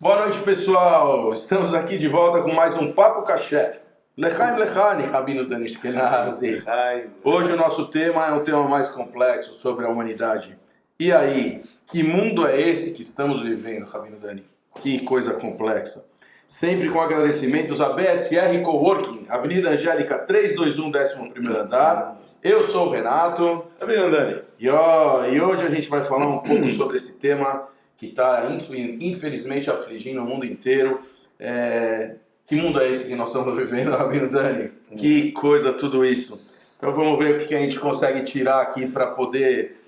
Boa noite, pessoal. Estamos aqui de volta com mais um Papo Kasher. Lechaim Lechani, Rabino Dani Ashkenazi. Hoje o nosso tema é um tema mais complexo sobre a humanidade. E aí, que mundo é esse que estamos vivendo, Rabino Dani? Que coisa complexa. Sempre com agradecimentos a BSR Coworking, Avenida Angélica 321, 11º andar. Eu sou o Renato. Rabino Dani. E hoje a gente vai falar um pouco sobre esse tema que está, infelizmente, afligindo o mundo inteiro. Que mundo é esse que nós estamos vivendo, Rabino Dani? Que coisa tudo isso. Então vamos ver o que a gente consegue tirar aqui para poder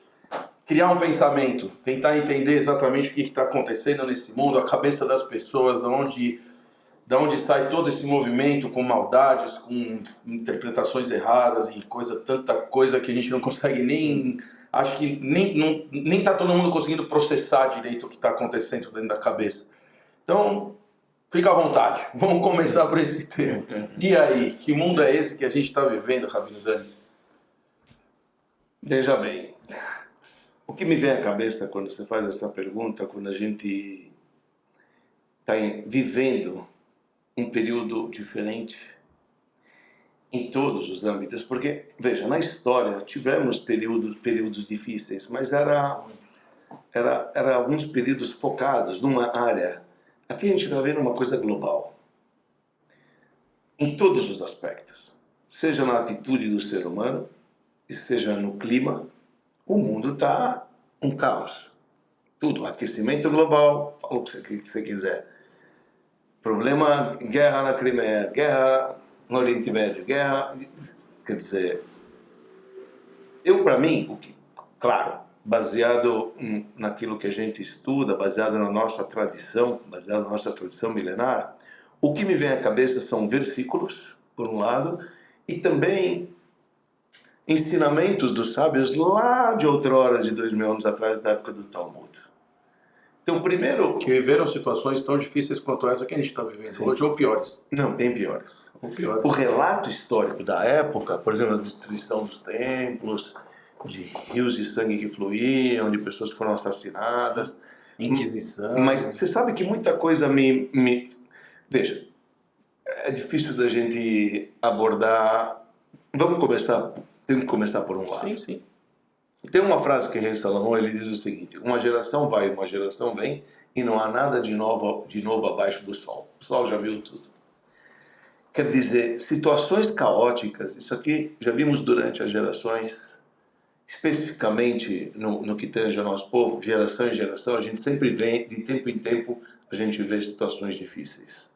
criar um pensamento, tentar entender exatamente o que está acontecendo nesse mundo, a cabeça das pessoas, da onde sai todo esse movimento com maldades, com interpretações erradas e tanta coisa que a gente não consegue nem... Acho que nem tá todo mundo conseguindo processar direito o que está acontecendo dentro da cabeça. Então, fica à vontade. Vamos começar por esse tema. E aí, que mundo é esse que a gente está vivendo, Rabino Dani? Veja bem, o que me vem à cabeça quando você faz essa pergunta, quando a gente está vivendo um período diferente em todos os âmbitos, porque, veja, na história tivemos períodos difíceis, mas era alguns períodos focados numa área. Aqui a gente vai ver uma coisa global, em todos os aspectos, seja na atitude do ser humano, seja no clima. O mundo está um caos. Tudo, aquecimento global, fala o que você quiser. Problema, guerra na Crimeia, guerra no Oriente Médio, guerra, quer dizer, para mim, claro, baseado naquilo que a gente estuda, baseado na nossa tradição milenar, o que me vem à cabeça são versículos, por um lado, e também ensinamentos dos sábios lá de outrora, de 2000 anos atrás, da época do Talmud. Então, primeiro... Que viveram situações tão difíceis quanto essa que a gente está vivendo Sim. hoje, ou piores. Não, bem piores. O relato histórico da época, por exemplo, a destruição dos templos, de rios de sangue que fluíam, de pessoas que foram assassinadas. Inquisição. Mas você sabe que muita coisa Veja, é difícil da gente abordar... Tem que começar por um lado. Sim, sim. Tem uma frase que o rei Salomão ele diz o seguinte: uma geração vai, uma geração vem, e não há nada de novo abaixo do sol. O sol já viu tudo. Quer dizer, situações caóticas, isso aqui já vimos durante as gerações, especificamente no que tange ao nosso povo, geração em geração, a gente sempre vem, de tempo em tempo, a gente vê situações difíceis.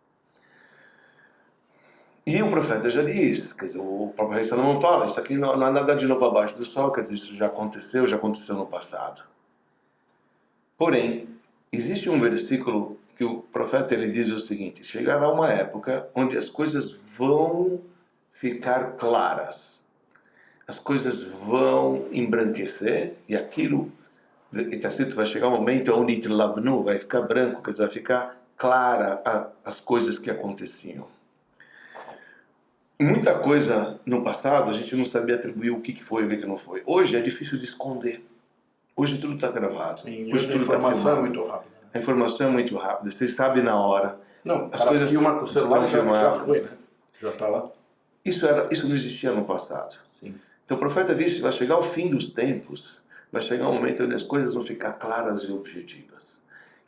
E o profeta já diz, quer dizer, o próprio rei Salomão fala, isso aqui não há nada de novo abaixo do sol, quer dizer, isso já aconteceu no passado. Porém, existe um versículo que o profeta ele diz o seguinte: chegará uma época onde as coisas vão ficar claras, as coisas vão embranquecer, e aquilo, está escrito, vai chegar um momento onde Itlabnu vai ficar branco, quer dizer, vai ficar clara as coisas que aconteciam. Muita coisa no passado a gente não sabia atribuir o que foi e o que não foi. Hoje é difícil de esconder. Hoje tudo está gravado. Sim, hoje tudo está filmado. É muito rápido. A informação é muito rápida. Você sabe na hora. Não, as coisas filma com o celular já foi, né? Já está lá. Isso não existia no passado. Sim. Então o profeta disse: vai chegar o fim dos tempos, vai chegar um momento onde as coisas vão ficar claras e objetivas.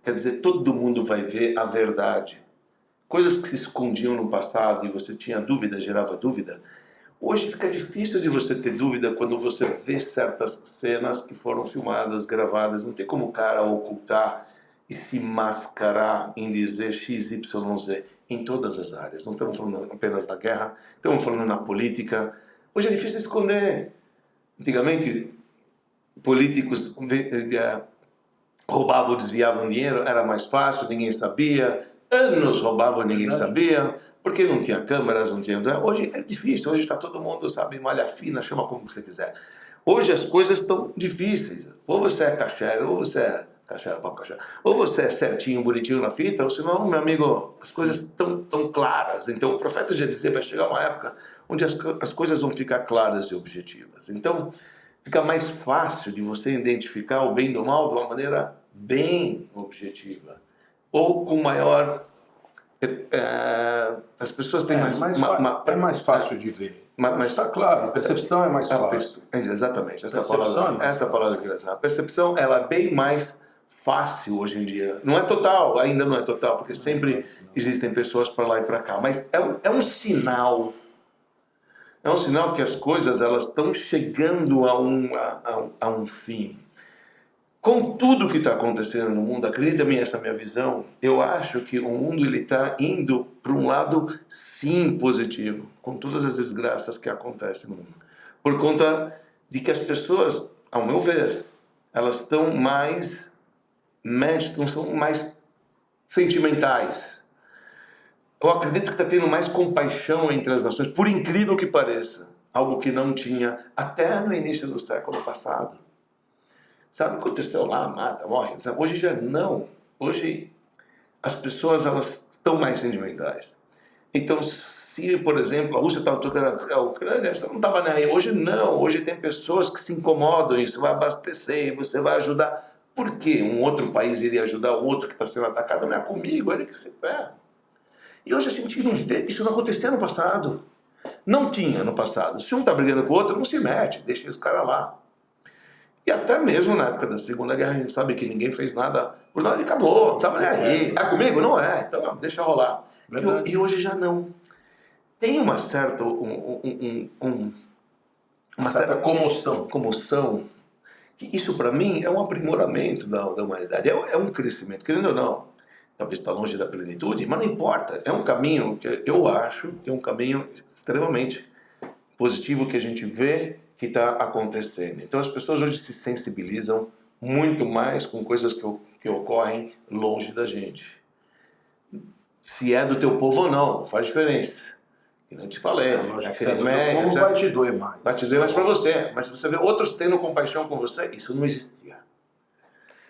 Quer dizer, todo mundo vai ver a verdade. Coisas que se escondiam no passado e você tinha dúvida, gerava dúvida. Hoje fica difícil de você ter dúvida quando você vê certas cenas que foram filmadas, gravadas. Não tem como o cara ocultar e se mascarar em dizer X, Y, Z em todas as áreas. Não estamos falando apenas da guerra, estamos falando na política. Hoje é difícil esconder. Antigamente, políticos roubavam ou desviavam dinheiro, era mais fácil, ninguém sabia. Anos roubavam, ninguém sabia, porque não tinha câmeras, não tinha... Hoje é difícil, hoje está todo mundo, sabe, malha fina, chama como você quiser. Hoje as coisas estão difíceis. Ou você é kasher, ou você é kasher, ou você é certinho, bonitinho na fita, ou senão, meu amigo, as coisas estão tão claras. Então o profeta já dizia, vai chegar uma época onde as coisas vão ficar claras e objetivas. Então fica mais fácil de você identificar o bem do mal de uma maneira bem objetiva, ou com maior... as pessoas têm é mais fácil de ver. Mas está claro, a percepção é mais fácil. Exatamente, essa palavra que eu ia usar. A percepção ela é bem mais fácil hoje em dia. Não é total, ainda não é total, porque sempre existem pessoas para lá e para cá, mas é um sinal. É um sinal que as coisas elas estão chegando a um fim. Com tudo que está acontecendo no mundo, acredita-me, essa minha visão, eu acho que o mundo está indo para um lado, sim, positivo, com todas as desgraças que acontecem no mundo. Por conta de que as pessoas, ao meu ver, elas estão mais são mais sentimentais. Eu acredito que está tendo mais compaixão entre as nações, por incrível que pareça, algo que não tinha até no início do século passado. Sabe, aconteceu lá, mata, morre. Hoje já não. Hoje as pessoas elas estão mais sentimentais. Então, se, por exemplo, a Rússia estava tocando a Ucrânia, você não estava nem aí. Hoje não. Hoje tem pessoas que se incomodam e você vai abastecer, você vai ajudar. Por que um outro país iria ajudar o outro que está sendo atacado? Não é comigo, é ele que se ferra. E hoje a gente não vê, isso não acontecia no passado. Não tinha no passado. Se um está brigando com o outro, não se mete, deixa esse cara lá. E até mesmo na época da Segunda Guerra, a gente sabe que ninguém fez nada por nada e acabou, não estava nem aí. É comigo? Não é, então deixa rolar. E hoje já não. Tem uma certa, uma certa comoção. Isso para mim é um aprimoramento da humanidade, é um crescimento, querendo ou não. Talvez está longe da plenitude, mas não importa. É um caminho que eu acho que é um caminho extremamente positivo que a gente vê que está acontecendo. Então as pessoas hoje se sensibilizam muito mais com coisas que ocorrem longe da gente. Se é do teu povo ou não, faz diferença. Que não te falei. Vai te doer mais. Vai te doer mais para você. Mas se você vê outros tendo compaixão com você, isso não existia.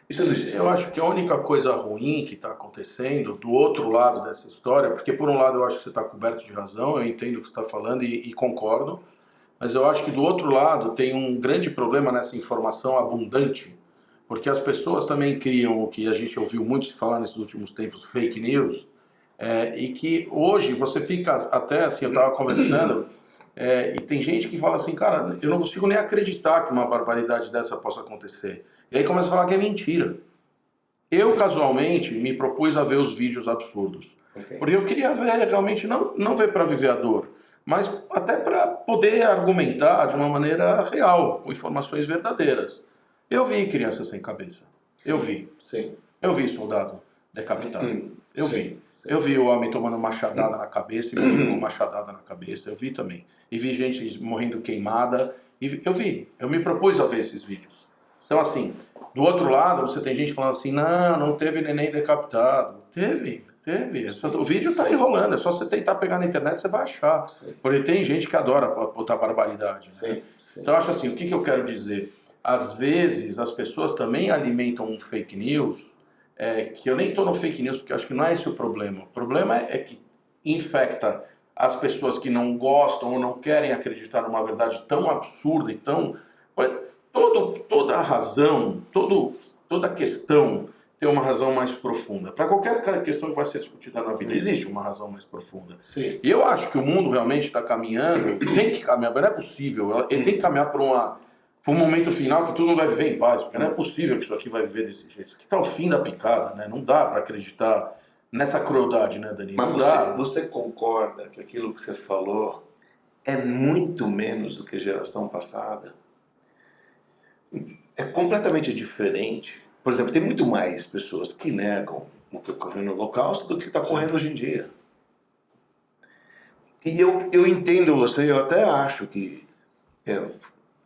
Isso não existia. Eu acho que a única coisa ruim que está acontecendo do outro lado dessa história, porque por um lado eu acho que você está coberto de razão, eu entendo o que você está falando e concordo, mas eu acho que do outro lado tem um grande problema nessa informação abundante, porque as pessoas também criam o que a gente ouviu muito se falar nesses últimos tempos, fake news, e que hoje você fica até assim, eu estava conversando, e tem gente que fala assim, cara, eu não consigo nem acreditar que uma barbaridade dessa possa acontecer. E aí começa a falar que é mentira. Eu, casualmente, me propus a ver os vídeos absurdos. Okay. Porque eu queria ver realmente, não ver para viver a dor, mas até para poder argumentar de uma maneira real, com informações verdadeiras. Eu vi criança sem cabeça. Sim. Eu vi. Sim. Eu vi soldado decapitado. Eu vi. Sim. Eu vi o homem tomando machadada na cabeça e morrendo com machadada na cabeça. Eu vi também. E vi gente morrendo queimada. Eu vi. Eu me propus a ver esses vídeos. Então, assim, do outro lado, você tem gente falando assim, não teve neném decapitado. Teve. O vídeo está aí rolando, é só você tentar pegar na internet, você vai achar. Sim. Porque tem gente que adora botar barbaridade. Né? Sim. Então, eu acho assim, o que eu quero dizer? Às vezes, as pessoas também alimentam um fake news, que eu nem estou no fake news, porque eu acho que não é esse o problema. O problema é que infecta as pessoas que não gostam ou não querem acreditar numa verdade tão absurda e tão... Toda a razão, toda questão tem uma razão mais profunda. Para qualquer questão que vai ser discutida na vida, existe uma razão mais profunda. Sim. E eu acho que o mundo realmente está caminhando, tem que caminhar, mas não é possível. Ele tem que caminhar para um momento final que tudo não vai viver em paz, porque não é possível que isso aqui vai viver desse jeito. Isso aqui está o fim da picada, né? Não dá para acreditar nessa crueldade, né, Danilo? Mas você concorda que aquilo que você falou é muito menos do que a geração passada? É completamente diferente. Por exemplo, tem muito mais pessoas que negam o que ocorreu no Holocausto do que está ocorrendo hoje em dia. E eu entendo você, eu até acho que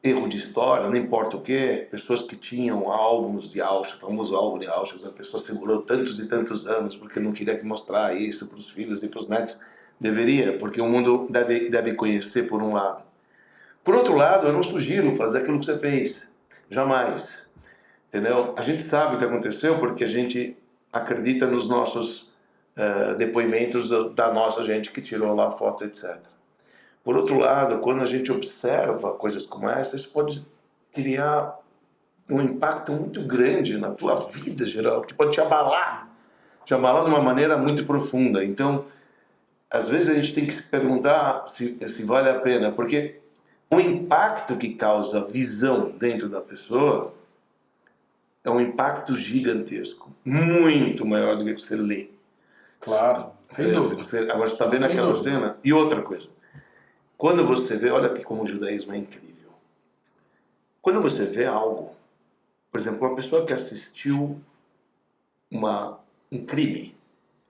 erro de história, não importa o que, pessoas que tinham álbuns de Auschwitz, famoso álbum de Auschwitz, a pessoa segurou tantos e tantos anos porque não queria que mostrar isso para os filhos e para os netos. Deveria, porque o mundo deve conhecer por um lado. Por outro lado, eu não sugiro fazer aquilo que você fez. Jamais. Entendeu? A gente sabe o que aconteceu porque a gente acredita nos nossos depoimentos da nossa gente que tirou lá a foto, etc. Por outro lado, quando a gente observa coisas como essa, isso pode criar um impacto muito grande na tua vida geral, que pode te abalar de uma maneira muito profunda. Então, às vezes a gente tem que se perguntar se vale a pena, porque o impacto que causa visão dentro da pessoa é um impacto gigantesco, muito maior do que você lê. Claro, sem dúvida. Agora você está vendo aquela cena. E outra coisa, quando você vê, olha aqui como o judaísmo é incrível. Quando você vê algo, por exemplo, uma pessoa que assistiu um crime,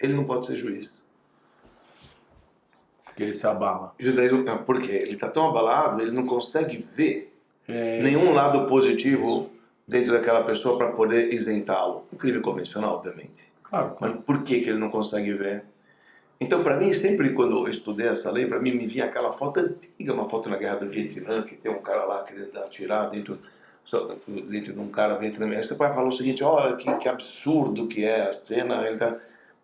ele não pode ser juiz. Porque ele se abala. O judaísmo, por quê? Ele está tão abalado, ele não consegue ver nenhum lado positivo dentro daquela pessoa para poder isentá-lo. Um crime convencional, obviamente. Claro. Mas por que ele não consegue ver? Então, para mim, sempre quando eu estudei essa lei, para mim me vinha aquela foto antiga, uma foto na Guerra do Vietnã, que tem um cara lá querendo atirar dentro de um cara vietnamita. Aí você vai falar o seguinte, olha que absurdo que é a cena. Ele tá...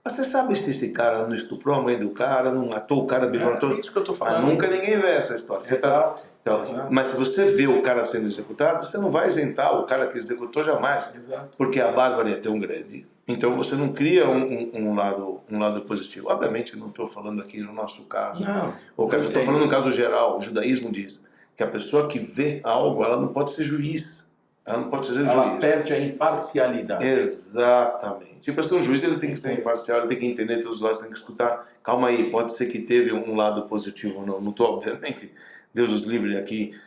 Mas você sabe se esse cara não estuprou a mãe do cara, não matou o cara, matou... É isso que eu tô falando. Mas nunca ninguém vê essa história. Exato. Então, mas se você vê o cara sendo executado, você não vai isentar o cara que executou jamais. Exato. Porque a bárbara é tão grande. Então você não cria um lado positivo. Obviamente não estou falando aqui no nosso caso. Não. Eu estou falando no caso geral. O judaísmo diz que a pessoa que vê algo, ela não pode ser juiz. Ela não pode ser juiz. Ela perde a imparcialidade. Exatamente. E para ser um juiz ele tem que ser imparcial, ele tem que entender todos os lados, tem que escutar. Calma aí, pode ser que teve um lado positivo ou não. Não estou, obviamente, Deus os livre aqui,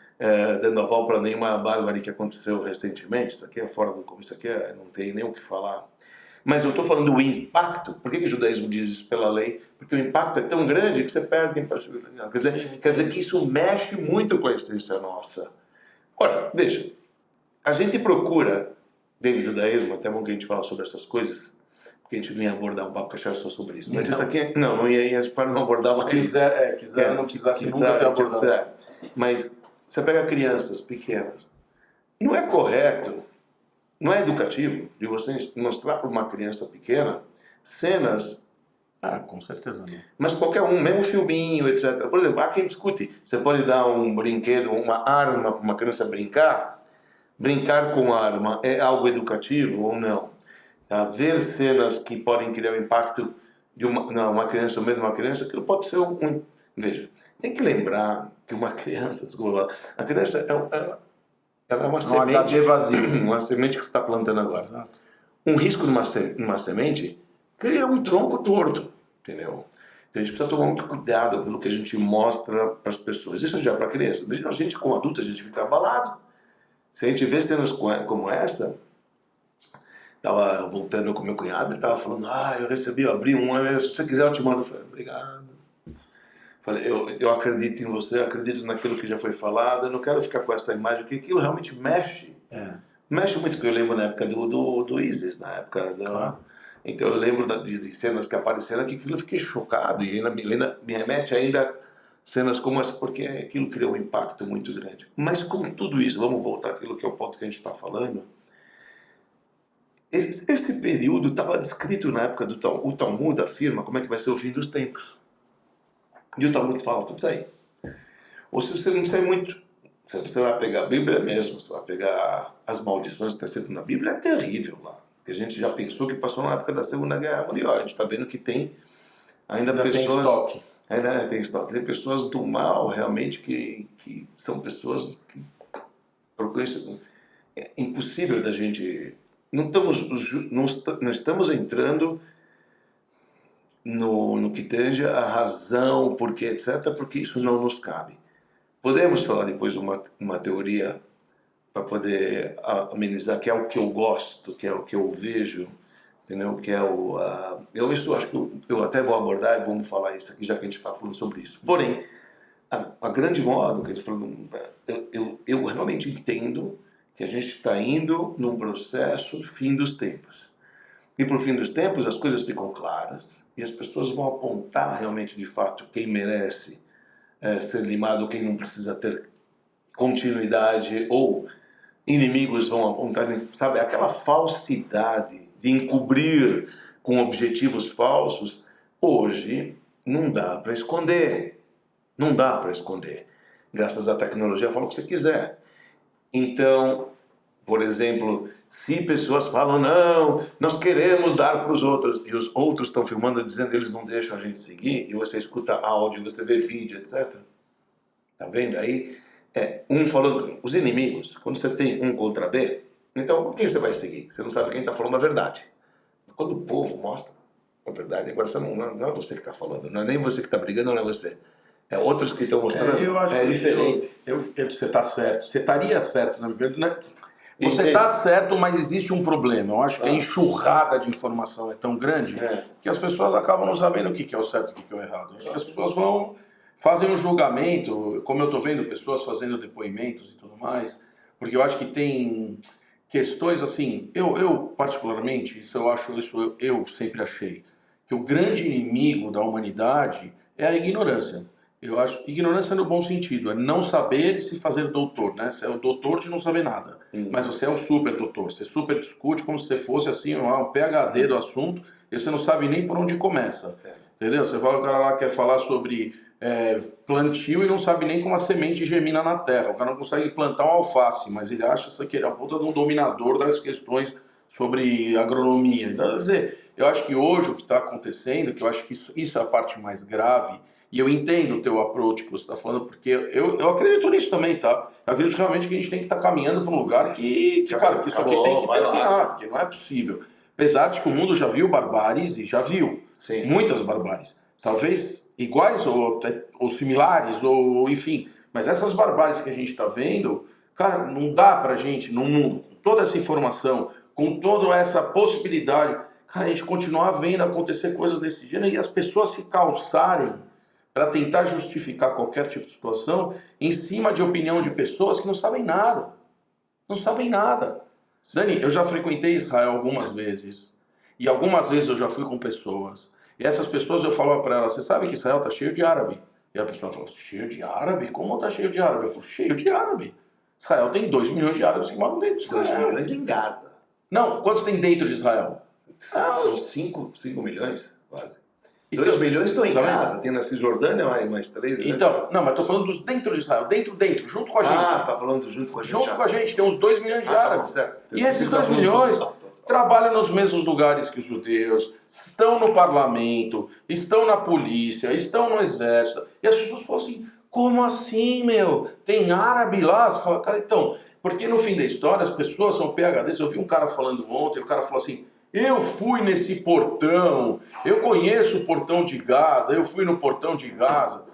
dando aval para nenhuma bárbara que aconteceu recentemente. Isso aqui é fora do... Isso aqui não tem nem o que falar. Mas eu estou falando do impacto. Por que o judaísmo diz isso pela lei? Porque o impacto é tão grande que você perde a imparcialidade. Quer dizer que isso mexe muito com a essência nossa. Ora, veja, a gente procura, dentro do judaísmo, até bom que a gente fala sobre essas coisas, porque a gente não ia abordar um papo cachorro só sobre isso. Mas isso aqui, não ia para não abordar mais. Quiser, não precisasse nunca ter abordado. Mas você pega crianças pequenas, não é correto, não é educativo de você mostrar para uma criança pequena cenas... com certeza não. Mas qualquer um, mesmo filminho, etc. Por exemplo, há quem discute, você pode dar um brinquedo, uma arma para uma criança brincar? Brincar com arma é algo educativo ou não? Tá? Ver cenas que podem criar um impacto de uma criança ou mesmo uma criança, aquilo pode ser Veja, tem que lembrar que uma criança, desculpa, a criança ela é uma semente vazio. Uma semente que você está plantando agora. Exato. Um risco numa semente cria um tronco torto, entendeu? Então a gente precisa tomar muito cuidado pelo que a gente mostra para as pessoas. Isso já é para criança. Imagina a gente como adulto, a gente fica abalado. Se a gente vê cenas como essa, estava voltando com meu cunhado, ele estava falando, eu abri se você quiser eu te mando. Eu falei, obrigado. Falei, eu acredito em você, acredito naquilo que já foi falado, eu não quero ficar com essa imagem, porque aquilo realmente mexe. Mexe muito, porque eu lembro na época do ISIS, na época da... Claro. Então eu lembro de cenas que apareceram que aquilo eu fiquei chocado, e ainda me remete ainda cenas como essa, porque aquilo criou um impacto muito grande. Mas com tudo isso, vamos voltar àquilo que é o ponto que a gente está falando, esse período estava descrito na época o Talmud afirma como é que vai ser o fim dos tempos. E o Talmud fala tudo isso aí. Ou se você não sei muito, você vai pegar a Bíblia mesmo, você vai pegar as maldições que está escrito na Bíblia, é terrível lá. Que a gente já pensou que passou na época da Segunda Guerra Mundial. A gente está vendo que tem ainda pessoas... Tem estoque. Ainda tem estoque. Tem pessoas do mal, realmente, que são pessoas que procuram isso. É impossível da gente... Não estamos entrando no que tange a razão, porquê, etc., porque isso não nos cabe. Podemos falar depois uma teoria para poder amenizar, que é o que eu gosto, que é o que eu vejo, entendeu? Que é isso acho que eu até vou abordar e vamos falar isso aqui, já que a gente está falando sobre isso. Porém, a grande modo, que eu realmente entendo que a gente está indo num processo fim dos tempos. E por fim dos tempos as coisas ficam claras e as pessoas vão apontar realmente de fato quem merece ser limado, quem não precisa ter continuidade, ou inimigos vão apontar, sabe, aquela falsidade de encobrir com objetivos falsos, hoje não dá para esconder. Não dá para esconder. Graças à tecnologia, fala o que você quiser. Então, Por exemplo, se pessoas falam, não, nós queremos dar para os outros, e os outros estão filmando dizendo que eles não deixam a gente seguir, e você escuta áudio, você vê vídeo, etc. Tá vendo? Aí, um falando, os inimigos, quando você tem um contra B, então quem você vai seguir? Você não sabe quem está falando a verdade. Quando o povo mostra a verdade, agora você não é você que está falando, não é nem você que está brigando, não é você. É outros que estão mostrando, é diferente. Você está certo, você estaria certo, na verdade. Você está certo, mas existe um problema. Eu acho que a enxurrada de informação é tão grande que as pessoas acabam não sabendo o que é o certo e o que é o errado. Acho que as pessoas fazem um julgamento, como eu estou vendo pessoas fazendo depoimentos e tudo mais, porque eu acho que tem questões assim, eu particularmente, eu sempre achei, que o grande inimigo da humanidade é a ignorância. Eu acho ignorância no bom sentido, é não saber e se fazer doutor, né? Você é o doutor de não saber nada, mas você é o super doutor, você super discute como se você fosse assim, um PhD do assunto, e você não sabe nem por onde começa, entendeu? Você fala, o cara lá quer falar sobre plantio e não sabe nem como a semente germina na terra, o cara não consegue plantar um alface, mas ele acha que ele é a puta de um dominador das questões sobre agronomia. Então, quer dizer, eu acho que hoje o que está acontecendo, que eu acho que isso é a parte mais grave. E eu entendo o teu approach que você está falando, porque eu acredito nisso também, tá? Eu acredito realmente que a gente tem que estar caminhando para um lugar que cara, que isso aqui tem que terminar, porque não é possível. Apesar de que o mundo já viu barbáries, e já viu muitas barbáries. Talvez iguais ou similares, ou enfim. Mas essas barbáries que a gente está vendo, cara, não dá pra gente, no mundo, com toda essa informação, com toda essa possibilidade, cara, a gente continuar vendo acontecer coisas desse gênero e as pessoas se calçarem para tentar justificar qualquer tipo de situação em cima de opinião de pessoas que não sabem nada. Não sabem nada. Dani, eu já frequentei Israel algumas vezes. E algumas vezes eu já fui com pessoas. E essas pessoas eu falava para elas, você sabe que Israel está cheio de árabe? E a pessoa falou, cheio de árabe? Como está cheio de árabe? Eu falo, cheio de árabe. Israel tem 2 milhões de árabes que moram dentro de Israel. 2 milhões em Gaza. Não, quantos tem dentro de Israel? São 5 milhões, quase. 2 milhões estão em Gaza, tem na Cisjordânia mais 3. Então, não, mas estou falando dos dentro de Israel, dentro, junto com a gente. Ah, você está falando junto com a gente. Junto com a gente, tem uns 2 milhões de árabes. Tá certo. E esses 2 milhões trabalham nos mesmos lugares que os judeus, estão no parlamento, estão na polícia, estão no exército. E as pessoas falam assim, como assim, meu? Tem árabe lá? Você fala, cara, então, porque no fim da história as pessoas são PhDs. Eu vi um cara falando ontem, o cara falou assim, eu fui nesse portão, eu conheço o portão de Gaza, eu fui no portão de Gaza.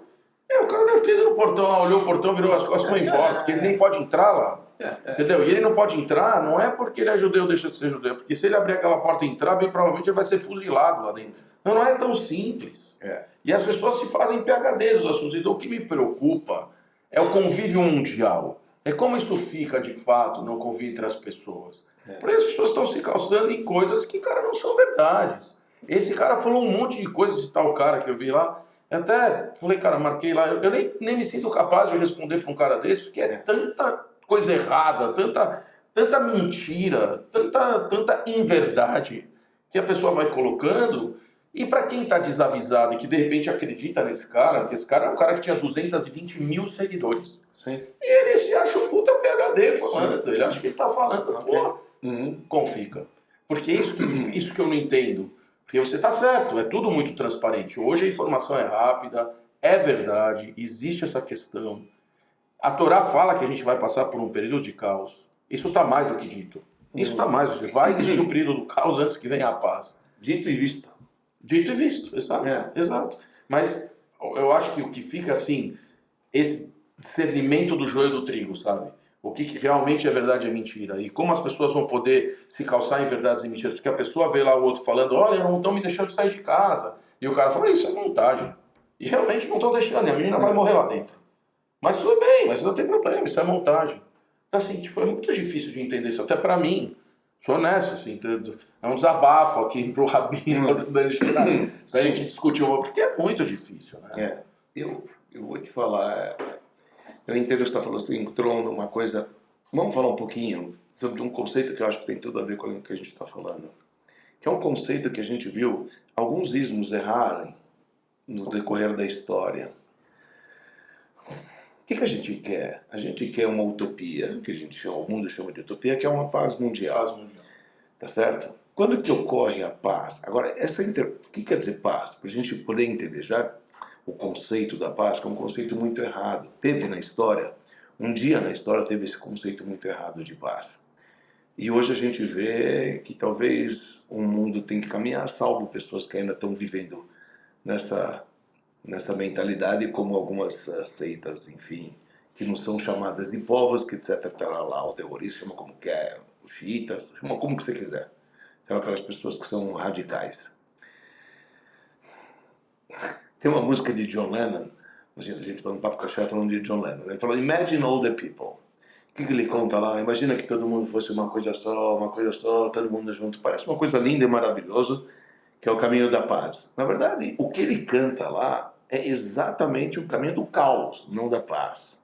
O cara deve ter ido no portão lá, olhou o portão, virou as costas e foi embora, porque ele nem pode entrar lá. Entendeu? E ele não pode entrar, não é porque ele é judeu ou deixa de ser judeu, porque se ele abrir aquela porta e entrar, bem provavelmente ele vai ser fuzilado lá dentro. Não é tão simples. E as pessoas se fazem PhD dos assuntos. Então o que me preocupa é o convívio mundial. É como isso fica de fato no convívio entre as pessoas. Por isso as pessoas estão se calçando em coisas que, cara, não são verdades. Esse cara falou um monte de coisas, esse tal cara que eu vi lá. Eu até falei, cara, marquei lá. Eu nem me sinto capaz de responder para um cara desse, porque é tanta coisa errada, tanta mentira, tanta inverdade que a pessoa vai colocando. E para quem está desavisado e que de repente acredita nesse cara, que esse cara é um cara que tinha 220 mil seguidores. Sim. E ele se acha um puta PhD falando. Ele acha que ele está falando. Pô, confia. Porque isso que eu não entendo. Porque você está certo, é tudo muito transparente. Hoje a informação é rápida, é verdade, existe essa questão. A Torá fala que a gente vai passar por um período de caos. Isso está mais do que dito. Isso está mais do que vai existir um período do caos antes que venha a paz. Dito e visto. Dito e visto, exato. Exato. Mas eu acho que o que fica assim, esse discernimento do joio do trigo, sabe? O que realmente é verdade e é mentira. E como as pessoas vão poder se calçar em verdades e mentiras. Porque a pessoa vê lá o outro falando, olha, não estão me deixando sair de casa. E o cara fala, isso é montagem. E realmente não estão deixando, e a menina vai morrer lá dentro. Mas tudo bem, mas não tem problema, isso é montagem. Então assim, tipo, é muito difícil de entender isso, até pra mim. Sou honesto, assim, é um desabafo aqui pro Rabino do Dani Shkenaz, pra gente discutir, porque é muito difícil, né? Eu vou te falar, eu entendo que você está falando assim, entrou numa coisa, vamos falar um pouquinho sobre um conceito que eu acho que tem tudo a ver com o que a gente está falando, que é um conceito que a gente viu alguns ismos errarem no decorrer da história. que a gente quer? A gente quer uma utopia, que o mundo chama de utopia, que é uma paz mundial. Paz mundial. Tá certo? Quando que ocorre a paz? Agora, o que quer dizer paz? Para a gente poder entender já o conceito da paz, que é um conceito muito errado. Teve na história, um dia na história teve esse conceito muito errado de paz. E hoje a gente vê que talvez o mundo tem que caminhar, salvo pessoas que ainda estão vivendo nessa mentalidade, como algumas seitas, enfim, que não são chamadas de povos, que etc. Lá, o terrorista chama como quer, os xiitas, chama como que você quiser. São aquelas pessoas que são radicais. Tem uma música de John Lennon, a gente falando papo cachorro falando de John Lennon. Ele falou, Imagine all the people. O que ele conta lá? Imagina que todo mundo fosse uma coisa só, todo mundo junto. Parece uma coisa linda e maravilhosa, que é o caminho da paz. Na verdade, o que ele canta lá é exatamente o caminho do caos, não da paz.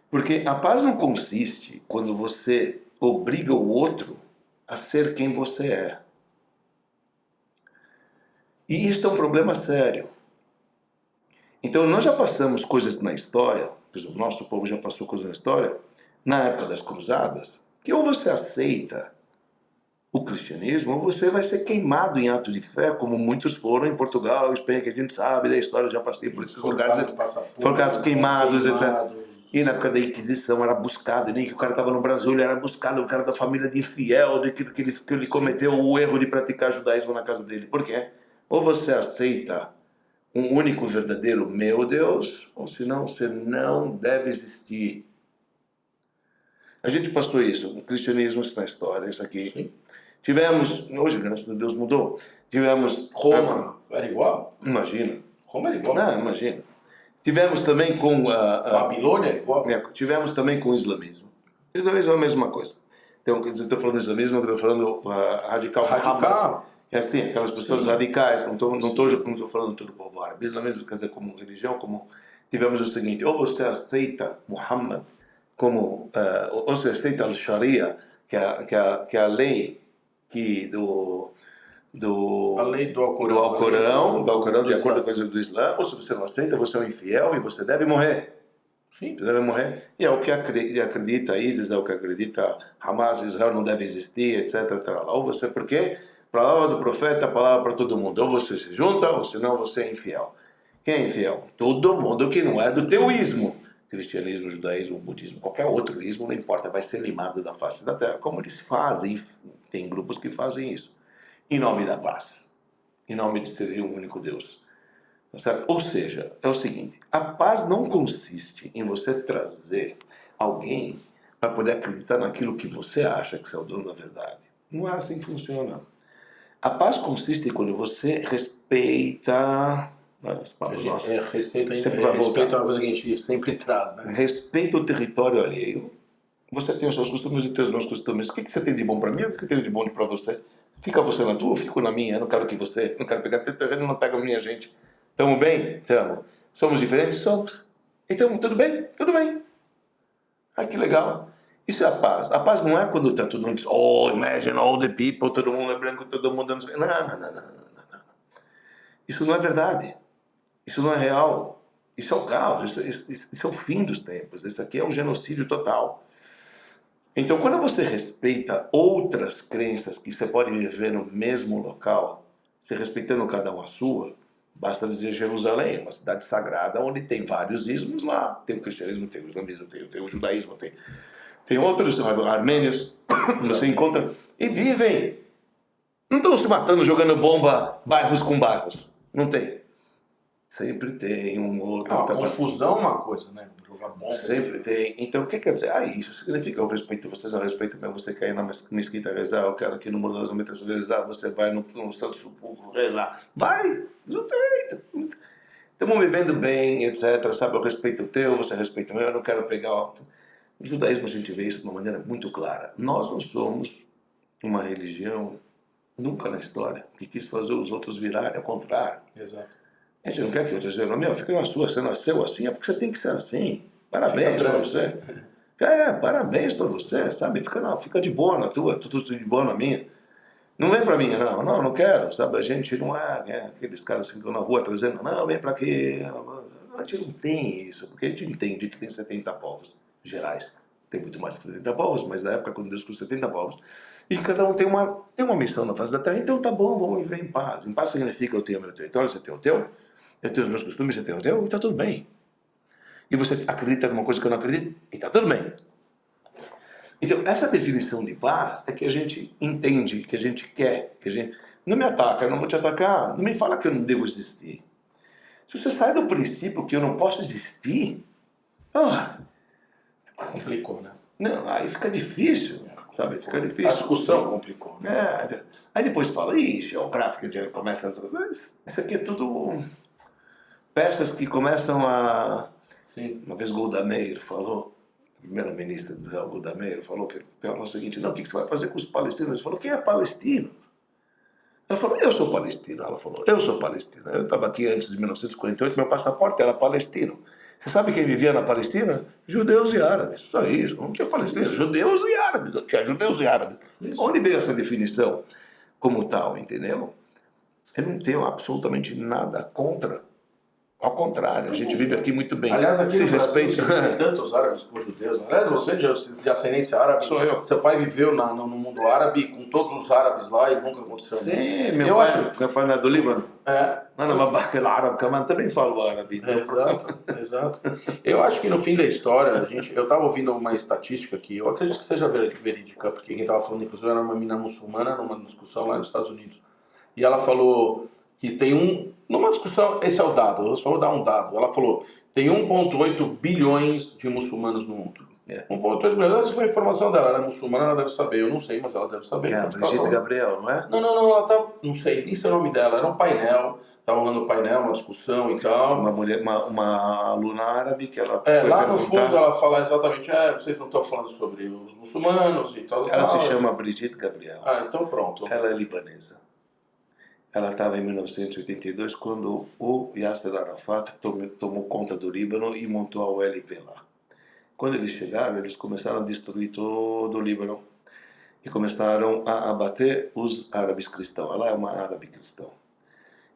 Porque a paz não consiste quando você obriga o outro a ser quem você é. E isso é um problema sério. Então nós já passamos coisas na história, o nosso povo já passou coisas na história, na época das cruzadas, que ou você aceita o cristianismo, ou você vai ser queimado em ato de fé, como muitos foram em Portugal, Espanha, que a gente sabe da história, já passei por esses lugares, forcados, queimados, etc. E na época da Inquisição era buscado, e nem que o cara estava no Brasil, ele era buscado, o cara da família de infiel, de que ele cometeu o erro de praticar judaísmo na casa dele. Por quê? Ou você aceita um único verdadeiro meu Deus, ou senão você não deve existir. A gente passou isso, o cristianismo está na história, isso aqui. Sim. Tivemos, hoje graças a Deus mudou, tivemos... Roma era igual? Imagina. Roma era igual? Não, imagina. Tivemos também com... Babilônia era igual? Tivemos também com o islamismo. O islamismo é a mesma coisa. Então, eu estou falando de islamismo, eu estou falando radical. Radical? É assim, aquelas pessoas radicais, não estou falando tudo povo árabe. Islamismo quer dizer como religião, como tivemos o seguinte, ou você aceita Muhammad como, ou você aceita a Sharia, que é a lei a lei do Alcorão, de acordo com a do Islã, ou se você não aceita, você é um infiel e você deve morrer. Sim. Você deve morrer. E é o que acredita ISIS, é o que acredita Hamas, Israel não deve existir, etc. Ou você, por quê? Palavra do profeta, palavra para todo mundo. Ou você se junta, ou senão você é infiel. Quem é infiel? Todo mundo que não é do teu ismo. Cristianismo, judaísmo, budismo, qualquer outro ismo, não importa, vai ser limado da face da terra, como eles fazem. Tem grupos que fazem isso. Em nome da paz. Em nome de servir um único Deus. Tá certo? Ou seja, é o seguinte, a paz não consiste em você trazer alguém para poder acreditar naquilo que você acha que você é o dono da verdade. Não é assim que funciona. A paz consiste quando você respeita... Respeito sempre vai voltar. É uma coisa que a gente sempre traz, né? Respeita o território alheio. Você tem os seus costumes e tem os meus costumes. O que você tem de bom para mim? O que eu tenho de bom para você? Fica você na tua, eu fico na minha. Eu não quero que você... Não quero pegar teu terreno, não pega a minha gente. Tamo bem? Tamo. Somos diferentes? Somos. Então, tudo bem? Tudo bem. Ah, que legal. Isso é a paz. A paz não é quando está todo mundo diz, oh, imagine all the people, todo mundo é branco, todo mundo é... Não. Isso não é verdade. Isso não é real. Isso é o caos. Isso é o fim dos tempos. Isso aqui é um genocídio total. Então, quando você respeita outras crenças que você pode viver no mesmo local, se respeitando cada uma a sua, basta dizer Jerusalém, uma cidade sagrada onde tem vários ismos lá. Tem o cristianismo, tem o islamismo, tem o judaísmo, tem outros armênios. Você encontra e vivem. Não estão se matando jogando bomba bairros com bairros. Não tem. Sempre tem um outro... A confusão é uma coisa, né? Jogar bomba. Sempre tem. Então, o que quer dizer? Isso significa eu respeito vocês, eu respeito mesmo. Você quer ir na mesquita rezar, eu quero aqui no Muro das Almetas rezar, você vai no Santo Sepulcro rezar. Vai! Estamos vivendo bem, etc. Sabe, eu respeito o teu, você respeita o meu, eu não quero pegar... No judaísmo a gente vê isso de uma maneira muito clara. Nós não somos uma religião, nunca na história, que quis fazer os outros virarem, ao contrário. Exato. A gente não quer que outras digam, meu, fica na sua, você nasceu assim, é porque você tem que ser assim. Parabéns para você. Parabéns para você, sabe? Fica de boa na tua, tudo de boa na minha. Não vem para mim, não quero, sabe? A gente não é aqueles caras que ficam na rua trazendo, não, vem para aqui. a gente não tem isso, porque a gente entende que tem 70 povos gerais. Tem muito mais que 70 povos, mas na época quando Deus criou 70 povos, e cada um tem uma missão na face da terra, então tá bom, vamos viver em paz. Em paz significa eu tenho o meu território, você tem o teu, eu tenho os meus costumes, você tem o teu, e tá tudo bem. E você acredita em alguma coisa que eu não acredito, e tá tudo bem. Então, essa definição de paz é que a gente entende, que a gente quer, que a gente... Não me ataca, eu não vou te atacar, não me fala que eu não devo existir. Se você sai do princípio que eu não posso existir, Complicou, né? não, aí fica difícil, sabe? Fica difícil. A discussão complicou, né? Aí depois fala, geográfica, começa isso aqui é tudo peças que começam a... Sim. Uma vez Golda Meir falou, a primeira-ministra de Israel, Golda Meir, falou o seguinte, não, o que você vai fazer com os palestinos? Ele falou, quem é palestino? Ela falou, eu sou palestino. Ela falou, eu sou palestino. Eu estava aqui antes de 1948, meu passaporte era palestino. Você sabe quem vivia na Palestina? Judeus e árabes. Só isso, não tinha palestinos. Judeus e árabes. Tinha judeus e árabes. Isso. Onde veio essa definição como tal, entendeu? Eu não tenho absolutamente nada contra. Ao contrário, a gente vive aqui muito bem. Aliás, aqui se no Brasil, respeita. tem tantos árabes como judeus. Aliás, você de ascendência árabe. Sou eu. Seu pai viveu no mundo árabe com todos os árabes lá e nunca aconteceu nada. Sim, meu pai não é do Líbano. Também falo árabe. Exato. Eu acho que no fim da história, eu estava ouvindo uma estatística que eu acredito que seja verídica, porque quem estava falando, inclusive, era uma menina muçulmana numa discussão lá nos Estados Unidos. E ela falou que tem numa discussão, esse é o dado, eu só vou dar um dado. Ela falou, tem 1,8 bilhões de muçulmanos no mundo. 1,8 bilhões, essa foi a informação dela, ela é muçulmana, ela deve saber, eu não sei, mas ela deve saber. É a Brigitte Gabriel, não é? Não, ela tá, não sei, nem sei o nome dela, era um painel, tava rolando um painel, uma discussão e tal. Uma aluna árabe que ela foi lá no fundo ela fala exatamente, vocês não estão falando sobre os muçulmanos e tal. Ela se chama Brigitte Gabriel. Então pronto. Ela é libanesa. Ela estava em 1982 quando o Yasser Arafat tomou conta do Líbano e montou a OLP lá. Quando eles chegaram, eles começaram a destruir todo o Líbano e começaram a abater os árabes cristãos. Ela é uma árabe cristã.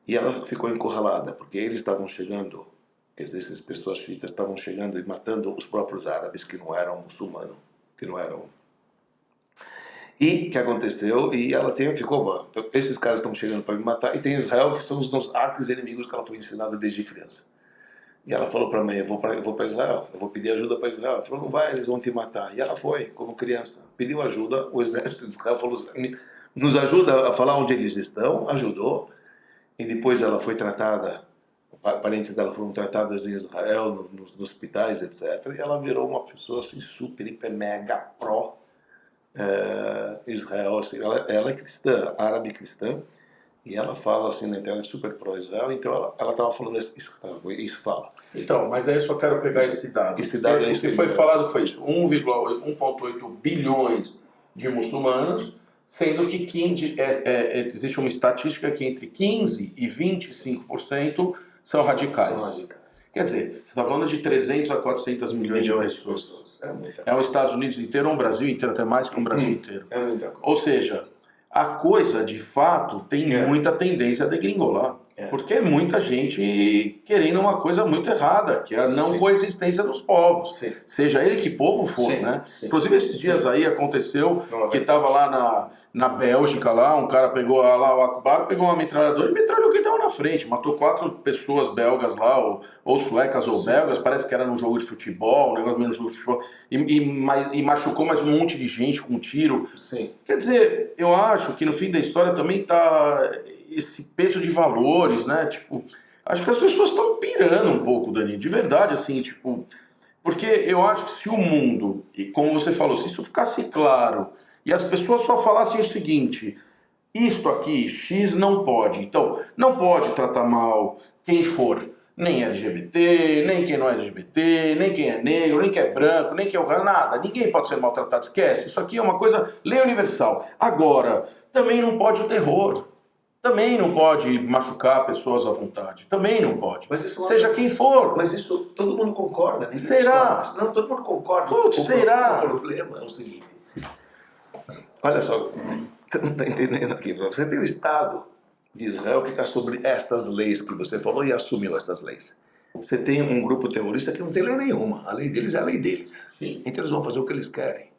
E ela ficou encurralada, porque eles estavam chegando, essas pessoas chiitas estavam chegando e matando os próprios árabes que não eram muçulmanos, que não eram... E o que aconteceu? E ela ficou, então, esses caras estão chegando para me matar, e tem Israel, que são os nossos arcos inimigos que ela foi ensinada desde criança. E ela falou para mim, eu vou para Israel, eu vou pedir ajuda para Israel. Ela falou, não vai, eles vão te matar. E ela foi, como criança, pediu ajuda, o exército de Israel falou, nos ajuda a falar onde eles estão, ajudou, e depois ela foi tratada, parentes dela foram tratadas em Israel, nos hospitais, etc. E ela virou uma pessoa assim, super, hiper, mega pró Israel, assim, ela é cristã, árabe cristã, e ela fala assim na internet super pró-Israel, então ela estava falando isso fala. Então, mas aí eu só quero pegar esse dado. Esse dado o que foi falado foi isso, 1,8 bilhões de muçulmanos, sendo que existe uma estatística que entre 15% e 25% são radicais. Quer dizer, você está falando de 300 a 400 milhões de pessoas. É um Estados Unidos inteiro, um Brasil inteiro, até mais que um Brasil inteiro. É muita coisa. Ou seja, a coisa, de fato, tem muita tendência a degringolar. Porque é muita gente querendo uma coisa muito errada, que é a não coexistência dos povos. Sim. Seja ele que povo for, né? Sim. Inclusive, esses dias aí aconteceu que estava lá na Bélgica, lá, um cara pegou lá o Akbar, pegou uma metralhadora e metralhou quem estava na frente. Matou 4 pessoas belgas lá, ou suecas ou belgas, parece que era num jogo de futebol, um negócio meio no jogo de futebol, e machucou mais um monte de gente com um tiro. Sim. Quer dizer, eu acho que no fim da história também tá esse peso de valores, né? Tipo, acho que as pessoas estão pirando um pouco, Dani, de verdade, assim, tipo, porque eu acho que se o mundo, e como você falou, se isso ficasse claro, e as pessoas só falassem o seguinte, isto aqui, X não pode, então, não pode tratar mal quem for, nem LGBT, nem quem não é LGBT, nem quem é negro, nem quem é branco, nem quem é o cara, nada, ninguém pode ser maltratado, esquece, isso aqui é uma coisa, lei universal. Agora, também não pode o terror. Também não pode machucar pessoas à vontade. Também não pode. Mas isso seja quem for. Mas isso todo mundo concorda. Será? Não, todo mundo concorda. Será? O problema é o seguinte. Olha só, você não está entendendo aqui. Você tem o Estado de Israel que está sobre estas leis que você falou e assumiu essas leis. Você tem um grupo terrorista que não tem lei nenhuma. A lei deles é a lei deles. Sim. Então eles vão fazer o que eles querem.